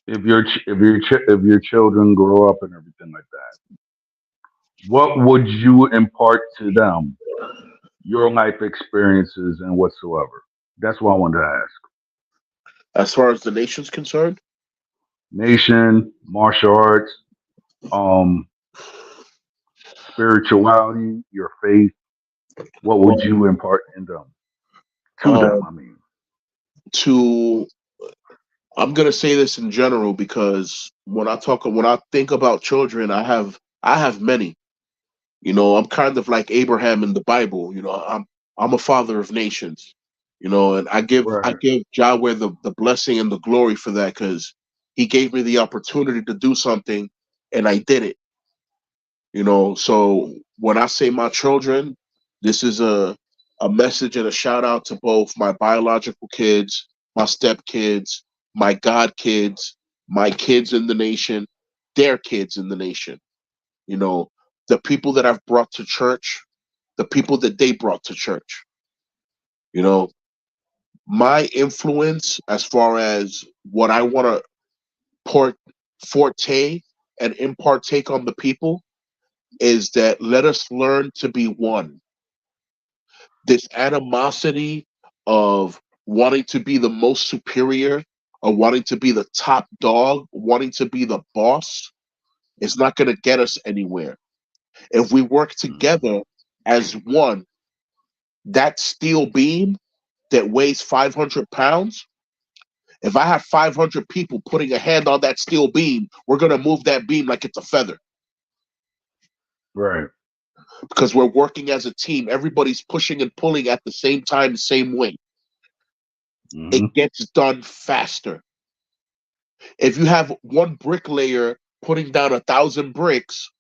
if your children grow up and everything like that, what would you impart to them, your life experiences and whatsoever? That's what I wanted to ask. As far as the nation's concerned, Nation, martial arts, um, spirituality, your faith. What would well, you impart in them to them? um, I mean, to I'm gonna say this in general because when I think about children, I have many. I'm kind of like Abraham in the Bible. I'm a father of nations. And I right. give Yahweh the blessing and the glory for that because he gave me the opportunity to do something and I did it. So when I say my children, this is a message and a shout out to both my biological kids, my step kids, my god kids, my kids in the nation, their kids in the nation. You know, the people that I've brought to church, the people that they brought to church. You know, my influence as far as what I want to port forte and impartake on the people is that let us learn to be one. This animosity of wanting to be the most superior, or wanting to be the top dog, wanting to be the boss, is not going to get us anywhere. If we work Mhm. together as one, that steel beam that weighs 500 pounds, if I have 500 people putting a hand on that steel beam, we're going to move that beam like it's a feather Right. because we're working as a team. Everybody's pushing and pulling at the same time, same way. Hmm. It gets done faster. If you have one bricklayer putting down 1,000 bricks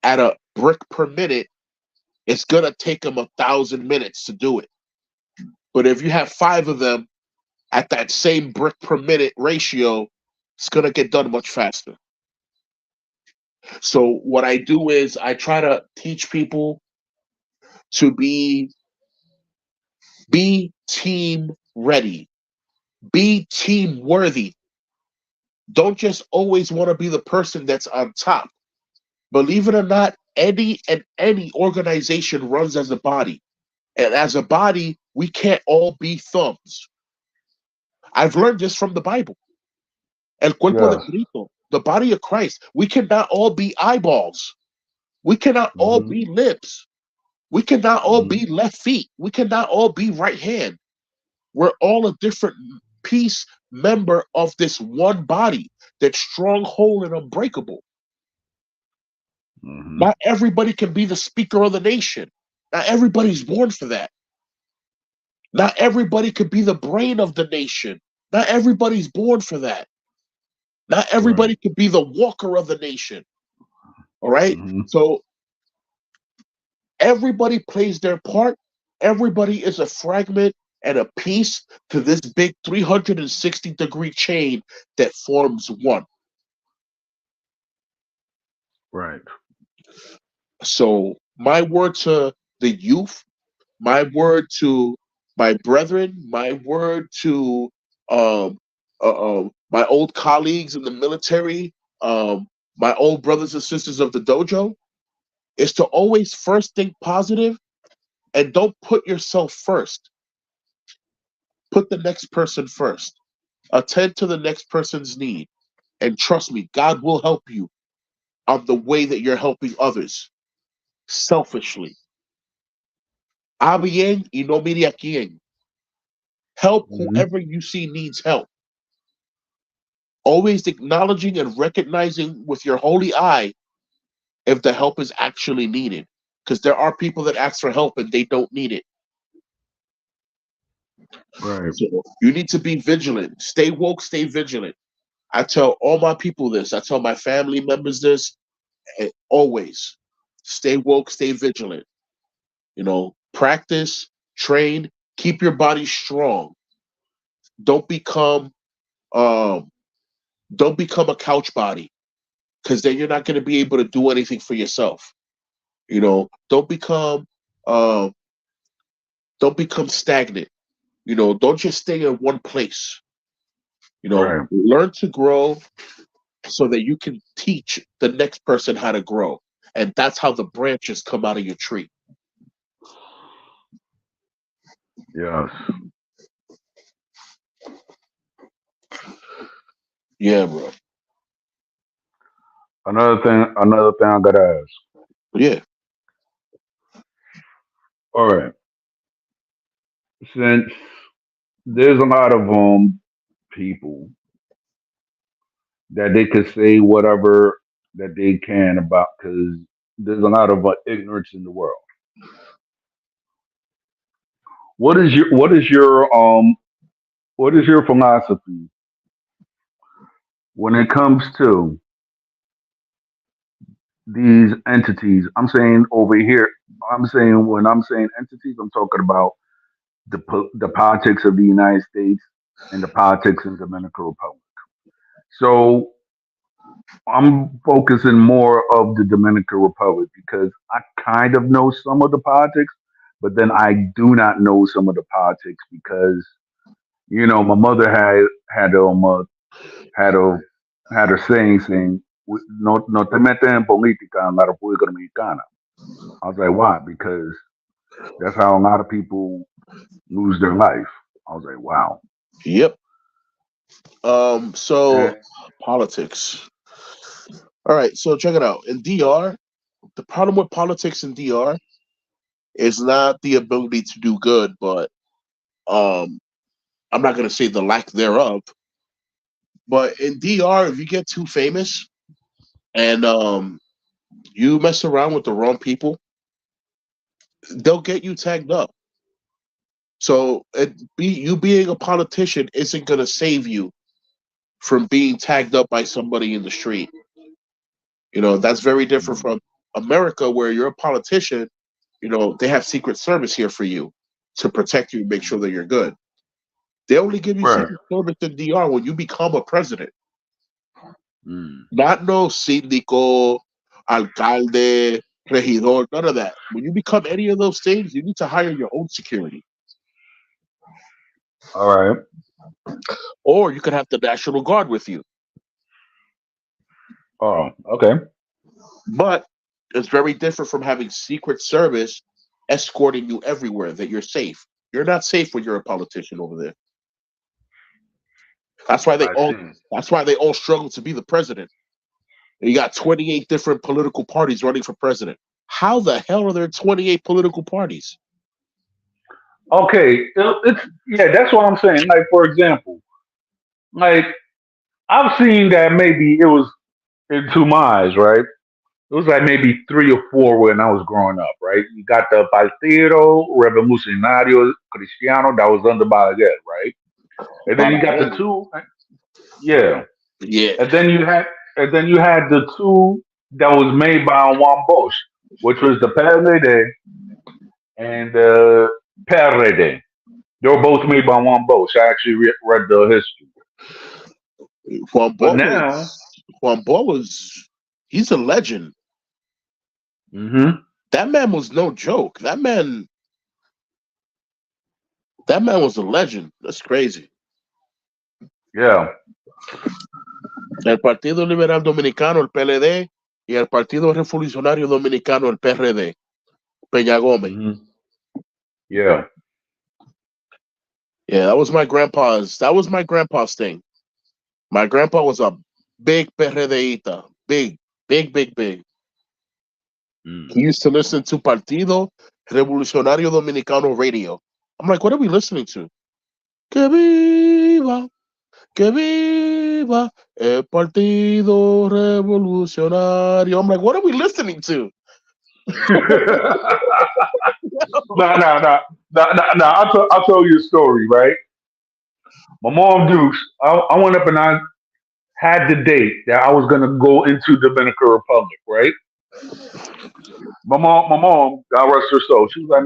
at a brick per minute, it's going to take them 1,000 minutes to do it. But if you have five of them at that same brick per minute ratio, it's going to get done much faster. So what I do is I try to teach people to be team ready, be team worthy. Don't just always want to be the person that's on top. Believe it or not, any organization runs as a body. And as a body, we can't all be thumbs. I've learned this from the Bible. El cuerpo de Yes. Cristo, the body of Christ. We cannot all be eyeballs. We cannot all Hmm. be lips. We cannot all Hmm. be left feet. We cannot all be right hand. We're all a different piece member of this one body that's strong, whole, and unbreakable. Hmm. Not everybody can be the speaker of the nation. Not everybody's born for that. Not everybody could be the brain of the nation. Not everybody's born for that. Not Right. everybody could be the walker of the nation. All right. Mm-hmm. So everybody plays their part. Everybody is a fragment and a piece to this big 360-degree chain that forms one. Right. So, my word to the youth, my word to my brethren, my word to my old colleagues in the military, my old brothers and sisters of the dojo, is to always first think positive and don't put yourself first. Put the next person first. Attend to the next person's need. And trust me, God will help you on the way that you're helping others selfishly. A bien y no mire a quién. Help Mm-hmm. whoever you see needs help. Always acknowledging and recognizing with your holy eye if the help is actually needed. Because there are people that ask for help and they don't need it. Right. So you need to be vigilant. Stay woke, stay vigilant. I tell all my people this. I tell my family members this. And always stay woke, stay vigilant. Practice, train, keep your body strong. Don't become um don't become a couch body because then you're not going to be able to do anything for yourself. Don't become um don't become stagnant. Don't just stay in one place. Right. Learn to grow so that you can teach the next person how to grow. And that's how the branches come out of your tree. Yes. Yeah, bro. Another thing I gotta ask. Yeah. All right. Since there's a lot of people that they could say whatever that they can about because there's a lot of ignorance in the world. What is your philosophy when it comes to these entities? I'm saying over here. I'm saying when I'm saying entities, I'm talking about the politics of the United States and the politics in Dominican Republic. So I'm focusing more of the Dominican Republic because I kind of know some of the politics, but then I do not know some of the politics because my mother had a had a saying no te metes en política en la República Dominicana. I was like, why? Because that's how a lot of people lose their life. I was like, wow. Yep. So And, politics. All right, so check it out. In DR, the problem with politics in DR is not the ability to do good, but um I'm not gonna say the lack thereof. But in DR, if you get too famous and you mess around with the wrong people, they'll get you tagged up. So you being a politician isn't gonna save you from being tagged up by somebody in the street. That's very different from America, where you're a politician. They have Secret Service here for you to protect you and make sure that you're good. They only give you right. Secret Service in DR when you become a president. Mm. Not no síndico, alcalde, regidor, none of that. When you become any of those things, you need to hire your own security. All right. Or you could have the National Guard with you. Oh, okay. But it's very different from having Secret Service escorting you everywhere that you're safe. You're not safe when you're a politician over there. That's why they I all see. that's why they all struggle to be the president. And you got 28 different political parties running for president. How the hell are there 28 political parties? Okay, it's yeah. That's what I'm saying. Like for example, like I've seen that maybe it was into my eyes, right? It was like maybe three or four when I was growing up, right? You got the Partido Revolucionario Cristiano that was under Balaguer, right? And then you got the Barbarella. two, yeah. Yeah. And then you had the two that was made by Juan Bosch, which was the PLD and the PRD. They were both made by Juan Bosch. I actually read the history. Juan But Bo now, was he's a legend. hmm That man was no joke. That man was a legend. That's crazy. yeah. El Partido Liberal Dominicano, el PLD, y el Partido Revolucionario Dominicano, el PRD. Peña Gómez. hmm Yeah. Yeah, that was my grandpa's thing. My grandpa was a big PRDista. Big, big, big, big. Mm. He used to listen to Partido Revolucionario Dominicano radio. I'm like, what are we listening to? Que viva el Partido Revolucionario. I'm like, what are we listening to? No, no, no, no, no, no. I'll tell you a story, right? My mom Dukes, I went up and I had the date that I was gonna go into Dominican Republic, right? God rest her soul. She was like,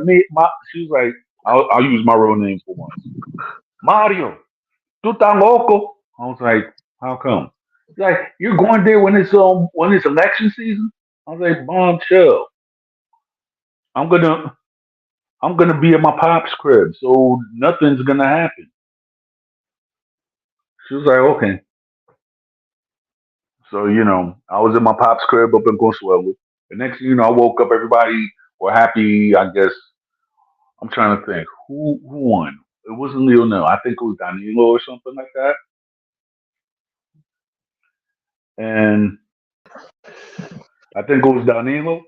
she was like, I'll use my real name for once. Mario, tú tan loco. I was like, how come? She's like, you're going there when it's election season? I was like, Mom, chill. I'm gonna I'm gonna be at my pop's crib, so nothing's gonna happen. She was like, okay. So, I was in my pop's crib up in Consuelo. The next thing you know, I woke up, everybody were happy, I guess. I'm trying to think. Who won? It wasn't Lionel. I think it was Danilo or something like that. And I think it was Danilo.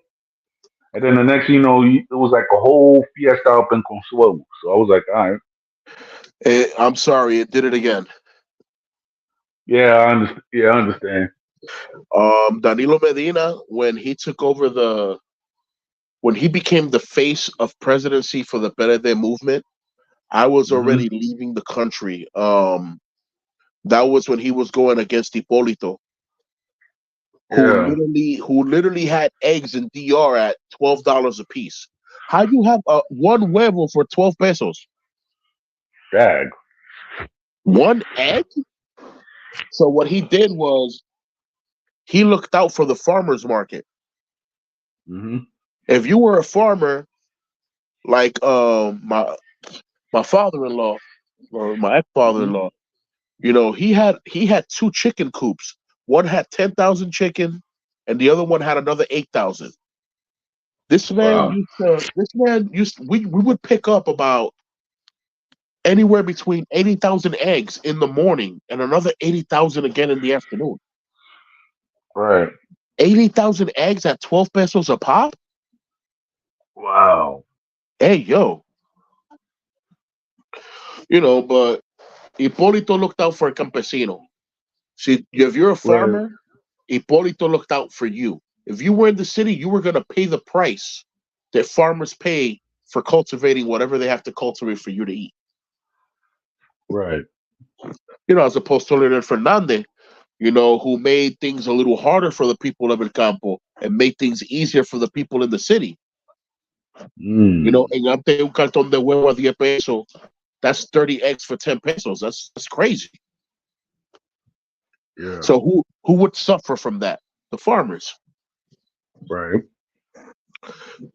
And then the next thing you know, it was like a whole fiesta up in Consuelo. So I was like, all right. I'm sorry, it did it again. Yeah, I understand. Yeah, I understand. Danilo Medina, when he became the face of presidency for the PRD movement, I was hmm already leaving the country. That was when he was going against Hipolito, Yeah. who literally had eggs in DR at $12 a piece. How you have one huevo for 12 pesos? Dag. One egg? So what he did was he looked out for the farmers market. hmm If you were a farmer, like my father-in-law or my hmm ex-father-in-law, he had two chicken coops. One had 10,000 chicken, and the other one had another 8,000. Wow. We would pick up about anywhere between 80,000 eggs in the morning and another 80,000 again in the afternoon. Right. 80,000 eggs at 12 pesos a pop? Wow. Hey, yo. But Hipolito looked out for a campesino. See, if you're a Right. farmer, Hipolito looked out for you. If you were in the city, you were going to pay the price that farmers pay for cultivating whatever they have to cultivate for you to eat. Right. As opposed to Leonel Fernandez, who made things a little harder for the people of El Campo and made things easier for the people in the city. Mm. En ante un cartón de huevo a 10 pesos, that's 30 eggs for 10 pesos. That's crazy. Yeah. So who would suffer from that? The farmers. Right.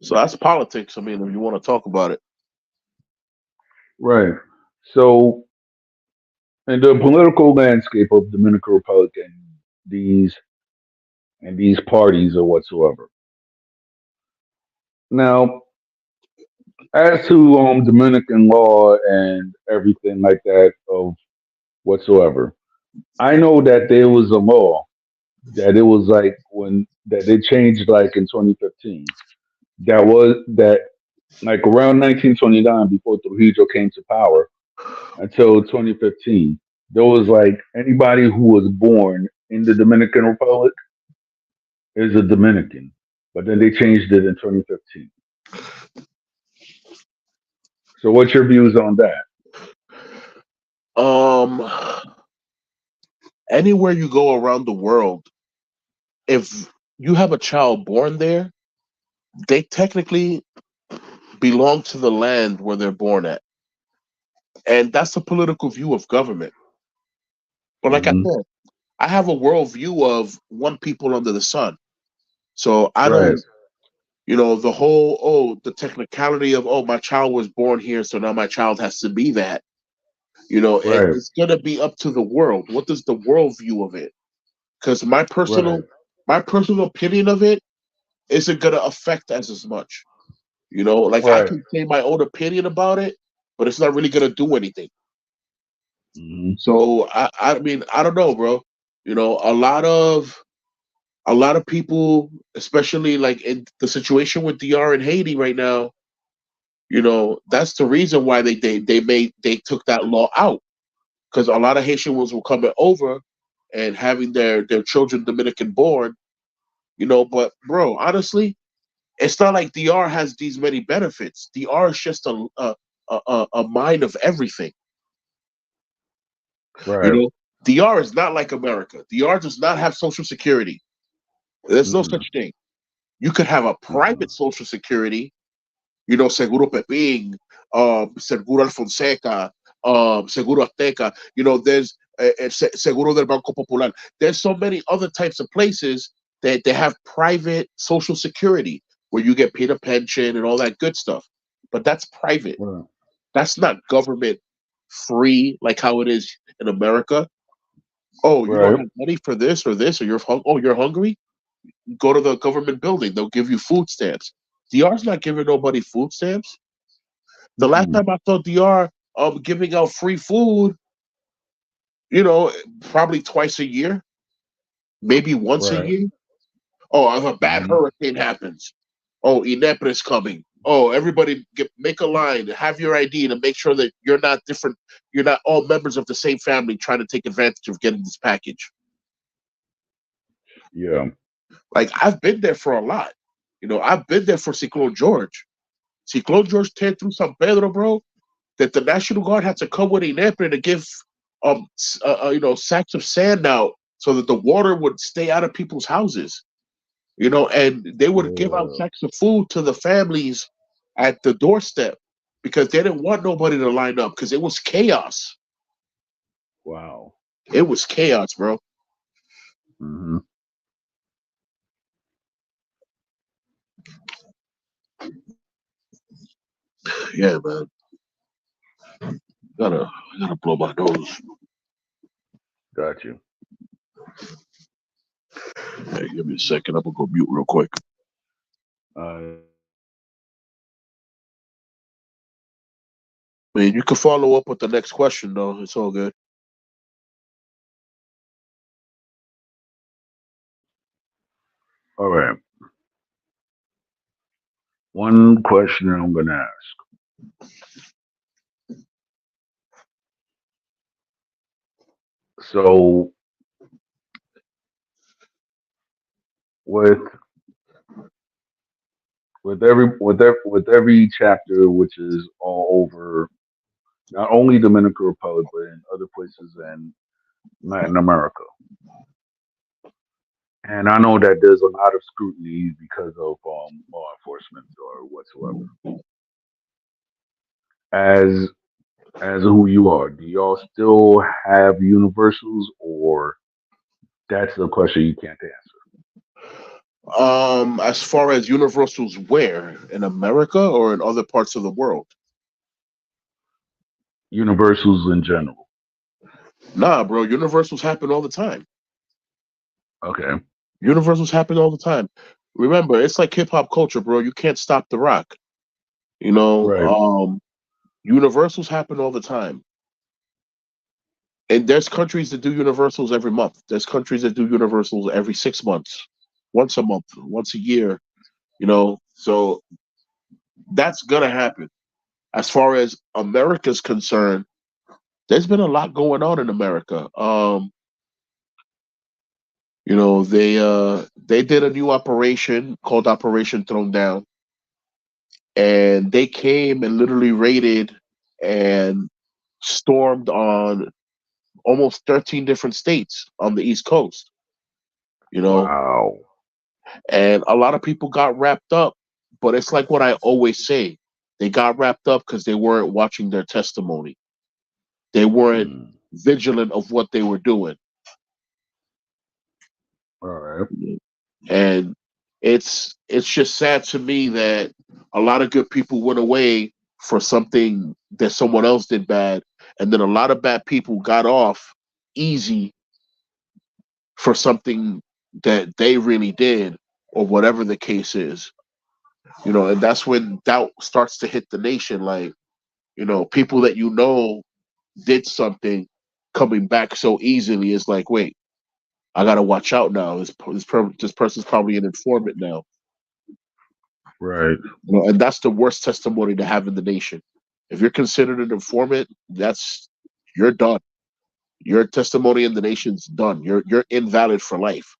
So that's politics. I mean, if you want to talk about it. Right. So, in the political landscape of Dominican Republic these and these parties or whatsoever. Now, as to Dominican law and everything like that of whatsoever, I know that there was a law that it was like when that they changed like in 2015. That like around 1929 before Trujillo came to power until 2015. There was like anybody who was born in the Dominican Republic is a Dominican, but then they changed it in 2015. So, what's your views on that? Anywhere you go around the world, if you have a child born there, they technically belong to the land where they're born at. And that's the political view of government. But like I Hmm. said, I have a worldview of one people under the sun. So I Right. don't, the whole, the technicality of, my child was born here, so now my child has to be that. Right. It's going to be up to the world. What does the world view of it? Because Right. my personal opinion of it isn't going to affect as much. Like I Right. can say my own opinion about it, but it's not really going to do anything. Hmm. So I mean, I don't know, bro. A lot of people, especially like in the situation with DR and Haiti right now, that's the reason why they took that law out, because a lot of Haitians were coming over and having their children Dominican born. But bro, honestly, it's not like DR has these many benefits. DR is just a mine of everything. You Right. know, DR is not like America. DR does not have Social Security. There's no Mm-mm. such thing. You could have a Mm-mm. private Social Security, Seguro Pepin, Seguro Alfonseca, Seguro Azteca. There's Seguro del Banco Popular. There's so many other types of places that they have private Social Security where you get paid a pension and all that good stuff. But that's private. Right. That's not government free like how it is in America. Oh, you don't Right. have money for this or this, or you're hungry. Go to the government building. They'll give you food stamps. DR's not giving nobody food stamps. The last Mm-mm. time I saw DR giving out free food, you know, probably twice a year, maybe once a Right. year. Oh, if a bad Hmm. hurricane happens, oh, Inepre is coming. Oh, everybody make a line, have your ID to make sure that you're not different. You're not all members of the same family trying to take advantage of getting this package. Yeah. Like I've been there for a lot. I've been there for Cyclone George. Cyclone George tear through San Pedro, bro. That the National Guard had to come with Inepre to give sacks of sand out so that the water would stay out of people's houses. And they would give out Yeah. sacks of food to the families at the doorstep because they didn't want nobody to line up because it was chaos. Wow. It was chaos, bro. Hmm. Yeah, man. I gotta blow my nose. Got you. Hey, give me a second. I'm gonna go mute real quick. Uh, I mean, you can follow up with the next question, though. It's all good. all right. One question I'm gonna ask. So with with every chapter, which is all over not only Dominican Republic but in other places in Latin America, and I know that there's a lot of scrutiny because of law enforcement or whatsoever. As as who you are, do y'all still have universals, or that's a question you can't answer? As far as universals, where in America or in other parts of the world? Universals in general. Nah, bro. Universals happen all the time. Okay. Universals happen all the time. Remember, it's like hip hop culture, bro. You can't stop the rock. You know, Right. um, Universals happen all the time. And there's countries that do universals every month. There's countries that do universals every 6 months, once a month, once a year. So that's gonna happen. As far as America's concerned, there's been a lot going on in America. They did a new operation called Operation Thrown Down, and they came and literally raided and stormed on. almost 13 different states on the East Coast, you know, Wow. and a lot of people got wrapped up. But it's like what I always say, they got wrapped up because they weren't watching their testimony. They weren't Mm. vigilant of what they were doing. All right. And it's just sad to me that a lot of good people went away for something that someone else did bad, and then a lot of bad people got off easy for something that they really did, or whatever the case is. And that's when doubt starts to hit the nation. Like, people that did something, coming back so easily is like, wait, I gotta watch out now. This person's probably an informant now. Right. And that's the worst testimony to have in the nation. If you're considered an informant, you're done. Your testimony in the nation's done. You're invalid for life.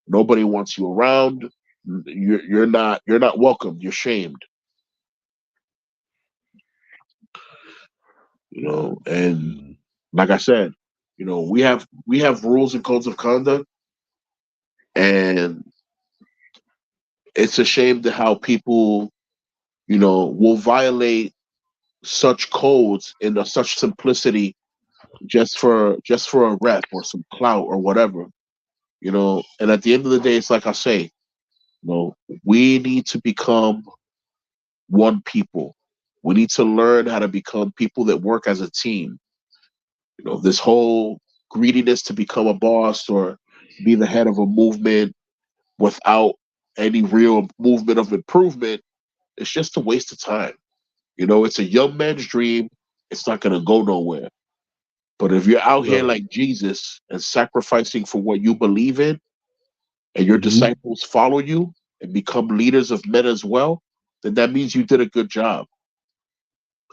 Nobody wants you around. You're not welcome. You're shamed. And Mm. like I said, we have rules and codes of conduct, and it's a shame to how people will violate such codes in such simplicity, just for a rep or some clout or whatever. And at the end of the day, it's like I say, we need to become one people. We need to learn how to become people that work as a team. This whole greediness to become a boss or be the head of a movement without any real movement of improvement, it's just a waste of time. It's a young man's dream. It's not going to go nowhere. But if you're out here So. like Jesus and sacrificing for what you believe in, and your Hmm. disciples follow you and become leaders of men as well, then that means you did a good job.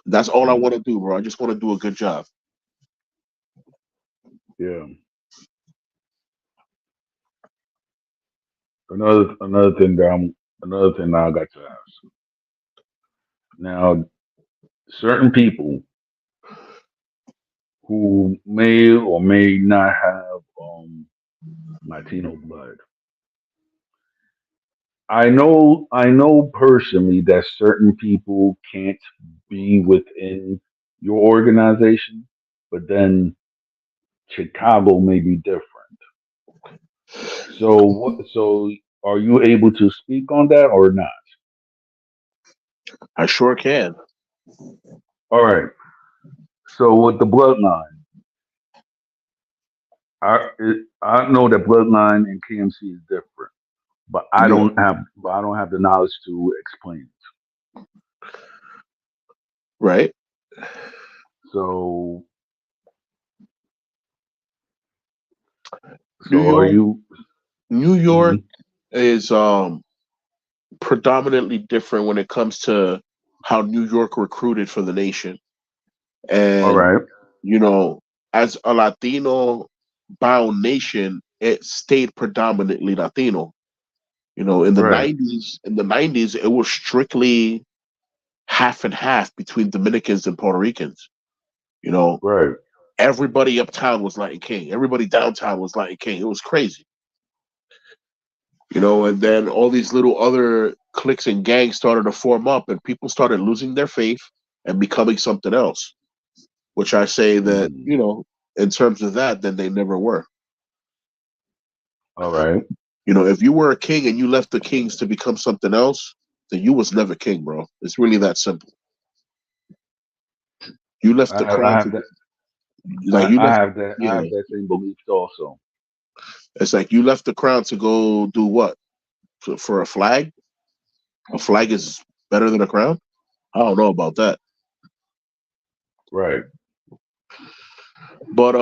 That's all I Mm. want to do, bro. I just want to do a good job. Yeah. Another thing that I got to ask. Now, certain people who may or may not have Latino blood. I know personally that certain people can't be within your organization, but then Chicago may be different. So are you able to speak on that or not? I sure can. All right. So with the bloodline, I know that bloodline and KMC is different, but I Yeah. don't have but I don't have the knowledge to explain it. Right. So New are York. you? New York Mhm. is predominantly different when it comes to how New York recruited for the nation. All And right. you know, as a Latino bound nation, it stayed predominantly Latino. In the Right. nineties, it was strictly half and half between Dominicans and Puerto Ricans. You know, Right. everybody uptown was Latin King, everybody downtown was Latin King. It was crazy. And then all these little other cliques and gangs started to form up, and people started losing their faith and becoming something else. Which I say that, Mm. in terms of that, then they never were. All right. If you were a king and you left the kings to become something else, then you was never king, bro. It's really that simple. You left the I crown to have that. like you I left have that. I yeah. have that same belief also. It's like you left the crown to go do what? For a flag? A flag is better than a crown? I don't know about that. Right. But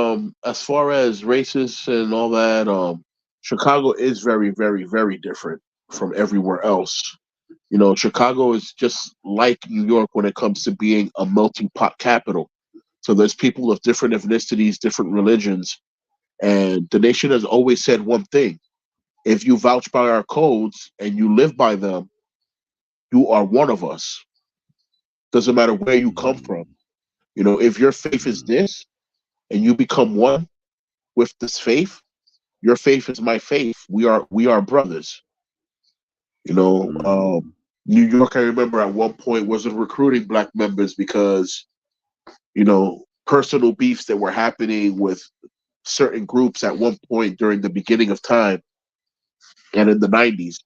as far as races and all that, Chicago is very, very, very different from everywhere else. Chicago is just like New York when it comes to being a melting pot capital. So there's people of different ethnicities, different religions, and the nation has always said one thing: if you vouch by our codes and you live by them, you are one of us. Doesn't matter where you come from. Mm. If your faith is Mm. this, and you become one with this faith, your faith is my faith. We are brothers. You know, Mm. New York, I remember at one point wasn't recruiting black members because, personal beefs that were happening with certain groups at one point during the beginning of time and in the 90s.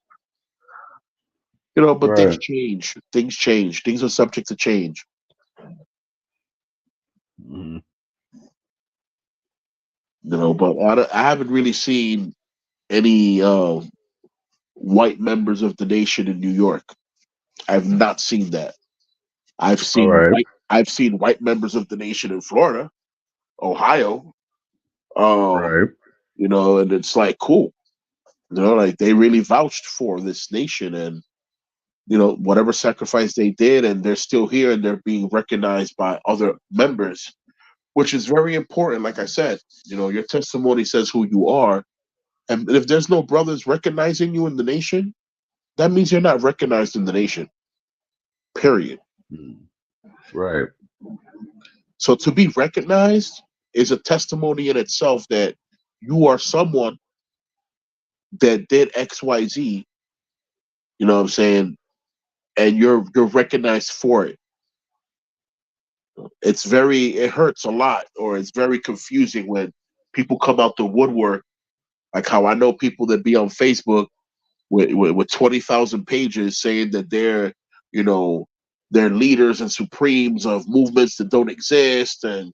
But things Right. change. Things change. Things are subject to change. Mm. But I haven't really seen any white members of the nation in New York. I've not seen that. All right. I've seen white members of the nation in Florida, Ohio, um, Right. and it's like cool. Like they really vouched for this nation and whatever sacrifice they did, and they're still here and they're being recognized by other members, which is very important. Like I said, your testimony says who you are. And if there's no brothers recognizing you in the nation, that means you're not recognized in the nation. Period. Mm. Right. So to be recognized is a testimony in itself that you are someone that did XYZ, you know what I'm saying, and you're recognized for it. It hurts a lot, or it's very confusing when people come out the woodwork, like how I know people that be on Facebook with 20,000 pages saying that you know, they're leaders and supremes of movements that don't exist. And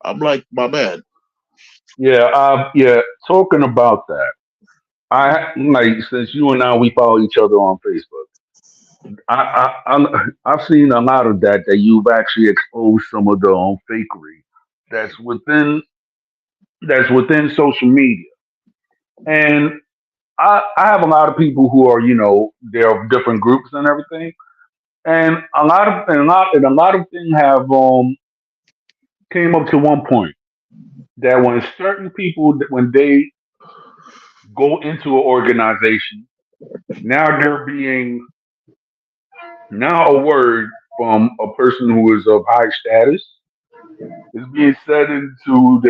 I'm like, my man. Yeah. Yeah. Talking about that, I like since you and I we follow each other on Facebook. I've seen a lot of that. That you've actually exposed some of the fakery that's within that's within social media, and I have a lot of people who are they're of different groups and everything, and a lot of things have came up to one point that when certain people when they go into an organization, now they're being now a word from a person who is of high status is being said into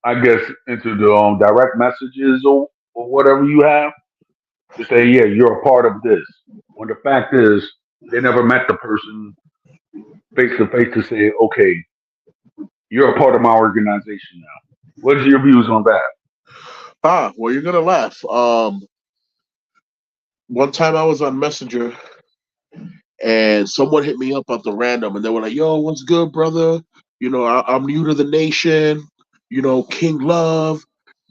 I guess into the direct messages or whatever you have to say, yeah, you're a part of this. When the fact is, they never met the person face to face to say, okay, you're a part of my organization now. What's your views on that? Well, you're gonna laugh. One time I was on Messenger and someone hit me up at the random, and they were like, "Yo, what's good, brother? I'm new to the nation. King Love.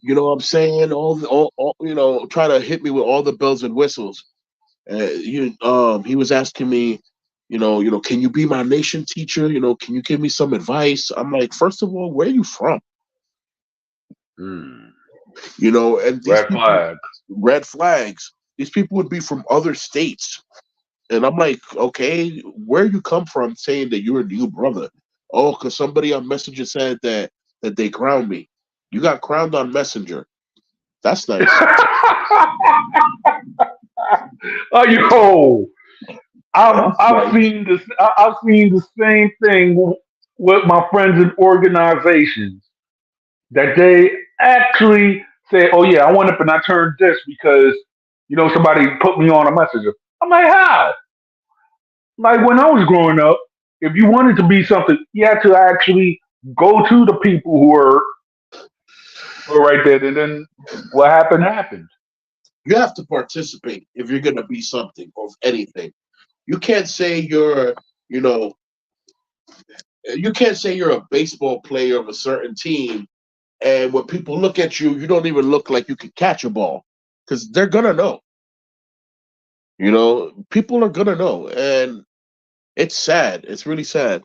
What I'm saying, all try to hit me with all the bells and whistles. He was asking me, can you be my nation teacher? Can you give me some advice? I'm like, first of all, where are you from? Hmm. And these Red people, flag. red flags. These people would be from other states. And I'm like, okay, where you come from saying that you're a new brother? Oh, because somebody on Messenger said that they ground me. You got crowned on Messenger. That's nice. Oh, yo, That's I've nice. seen this. I've seen the same thing with my friends in organizations that they actually say, "Oh yeah, I went up and I turned this because somebody put me on a messenger." I'm like, how? Like when I was growing up, if you wanted to be something, you had to actually go to the people who are right there, and then what happened happened. You have to participate if you're gonna be something of anything. You can't say you know, you can't say you're a baseball player of a certain team, and when people look at you, you don't even look like you can catch a ball, because they're gonna know. People are gonna know, and it's sad. It's really sad.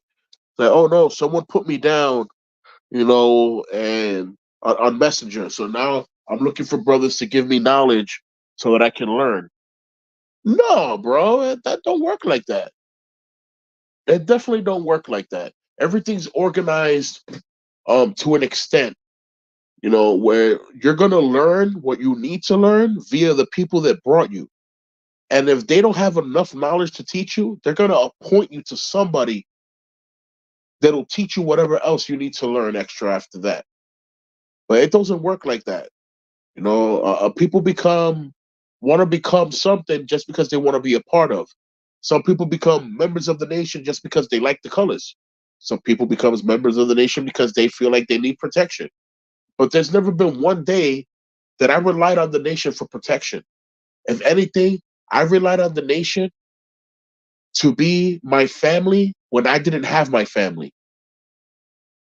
Like, oh no, someone put me down, and on Messenger. So now I'm looking for brothers to give me knowledge so that I can learn. No, bro, that don't work like that. It definitely don't work like that. Everything's organized to an extent, where you're gonna learn what you need to learn via the people that brought you. And if they don't have enough knowledge to teach you, they're gonna appoint you to somebody that'll teach you whatever else you need to learn extra after that. But it doesn't work like that. People want to become something just because they want to be a part of. Some people become members of the nation just because they like the colors. Some people become members of the nation because they feel like they need protection. But there's never been one day that I relied on the nation for protection. If anything, I relied on the nation to be my family when I didn't have my family.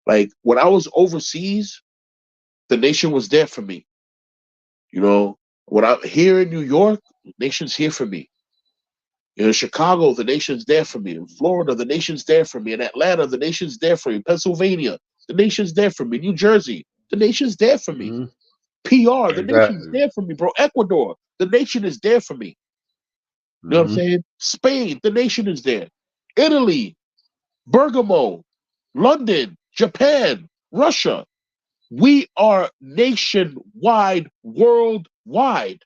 Like when I was overseas, the nation was there for me. When I'm here in New York, the nation's here for me. In Chicago, the nation's there for me. In Florida, the nation's there for me. In Atlanta, the nation's there for me. Pennsylvania, the nation's there for me. New Jersey, the nation's there for me. Mm-hmm. PR, the nation's Exactly. there for me, bro. Ecuador, the nation is there for me. You know what I'm Mm-hmm. saying? Spain, the nation is there. Italy, Bergamo, London, Japan, Russia. We are nationwide, worldwide.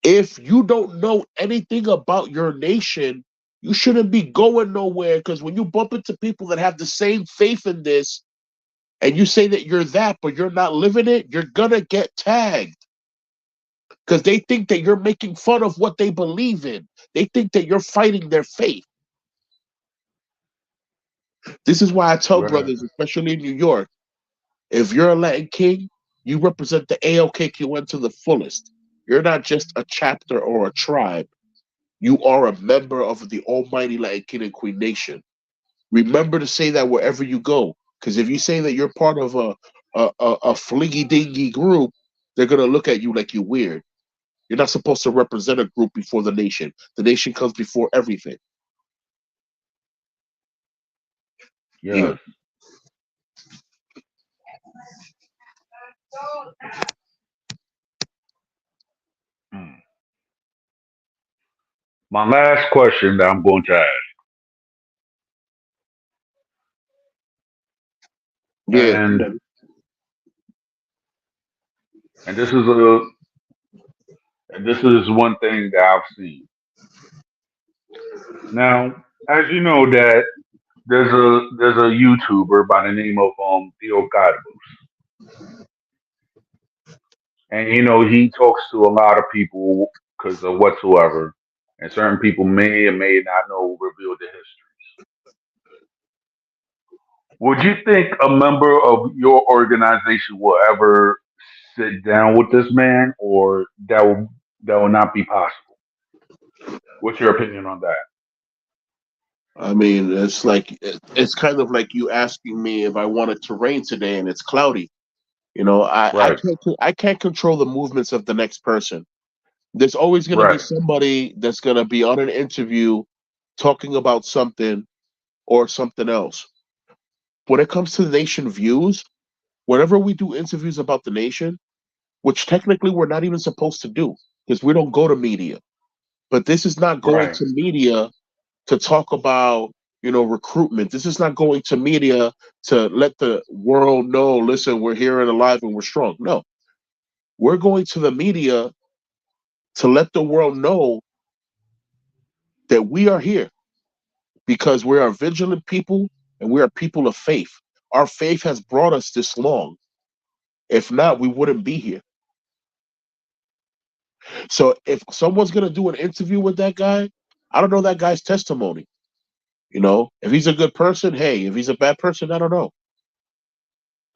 If you don't know anything about your nation, you shouldn't be going nowhere, because when you bump into people that have the same faith in this and you say that you're that, but you're not living it, you're going to get tagged because they think that you're making fun of what they believe in. They think that you're fighting their faith. This is why I tell Right. brothers, especially in New York, if you're a Latin king, you represent the ALKQN to the fullest. You're not just a chapter or a tribe. You are a member of the almighty Latin King and Queen Nation. Remember to say that wherever you go, because if you say that you're part of a flingy dingy group, they're gonna look at you like you're weird. You're not supposed to represent a group before the nation. The nation comes before everything. Yeah. Yes. Mm. My last question that I'm going to ask, Yeah. and and this is one thing that I've seen. Now, as you know, that there's a YouTuber by the name of Theo Godbout, and he talks to a lot of people because of whatsoever, and certain people may or may not know reveal the history. Would you think a member of your organization will ever sit down with this man, or that will not be possible? What's your opinion on that? I mean, it's kind of like you asking me if I want it to rain today and it's cloudy. I Right, can't control the movements of the next person. There's always going to be right, somebody that's going to be on an interview talking about something or something else. When it comes to the nation views, whenever we do interviews about the nation, which technically we're not even supposed to do because we don't go to media, but this is not going right. to media to talk about, recruitment. This is not going to media to let the world know, listen, we're here and alive and we're strong. No, we're going to the media to let the world know that we are here because we are vigilant people and we are people of faith. Our faith has brought us this long. If not, we wouldn't be here. So if someone's going to do an interview with that guy, I don't know that guy's testimony. If he's a good person, hey. If he's a bad person, I don't know.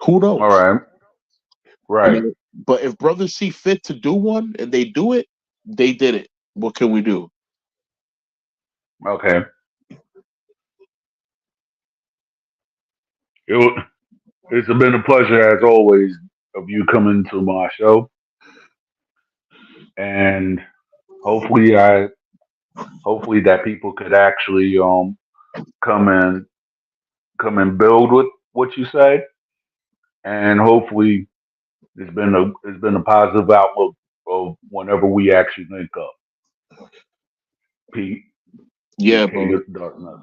Who All knows? right, You right. know, but if brothers see fit to do one and they do it, they did it. What can we do? Okay. It, it's been a pleasure as always of you coming to my show, and hopefully, hopefully that people could actually come and come and build with what you say, and hopefully it's been a positive outlook of whenever we actually link up. Pete, Yeah, PK bro. Darkness.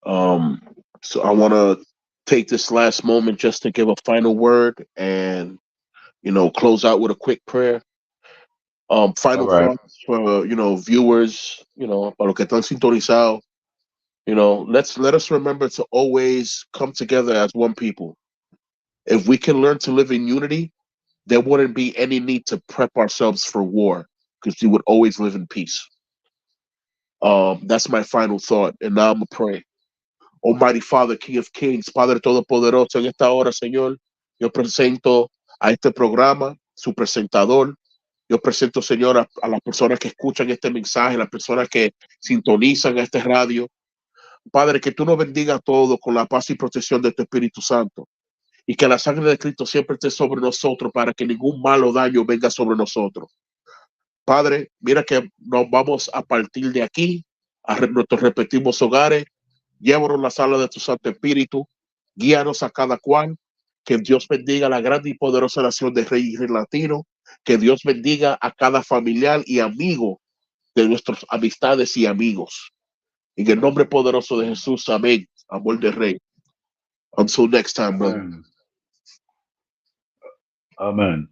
Um, so I want to take this last moment just to give a final word and close out with a quick prayer. All Final right. thoughts for viewers, para los que están sintonizados. Let us remember to always come together as one people. If we can learn to live in unity, there wouldn't be any need to prep ourselves for war because we would always live in peace. That's my final thought. And now I'm going to pray. Almighty Father, King of Kings, Padre Todopoderoso, en esta hora, Señor, yo presento a este programa, su presentador. Yo presento, Señor, a las personas que escuchan este mensaje, las personas que sintonizan este radio. Padre, que tú nos bendiga a todos con la paz y protección de tu Espíritu Santo. Y que la sangre de Cristo siempre esté sobre nosotros para que ningún malo daño venga sobre nosotros. Padre, mira que nos vamos a partir de aquí a nuestros respectivos hogares. Llévanos a la sala de tu Santo Espíritu. Guíanos a cada cual. Que Dios bendiga la grande y poderosa nación de Rey y Rey Latino. Que Dios bendiga a cada familiar y amigo de nuestras amistades y amigos. En el nombre poderoso de Jesús, amén. Amor de Rey. Until next time, brother. Amen. Amen.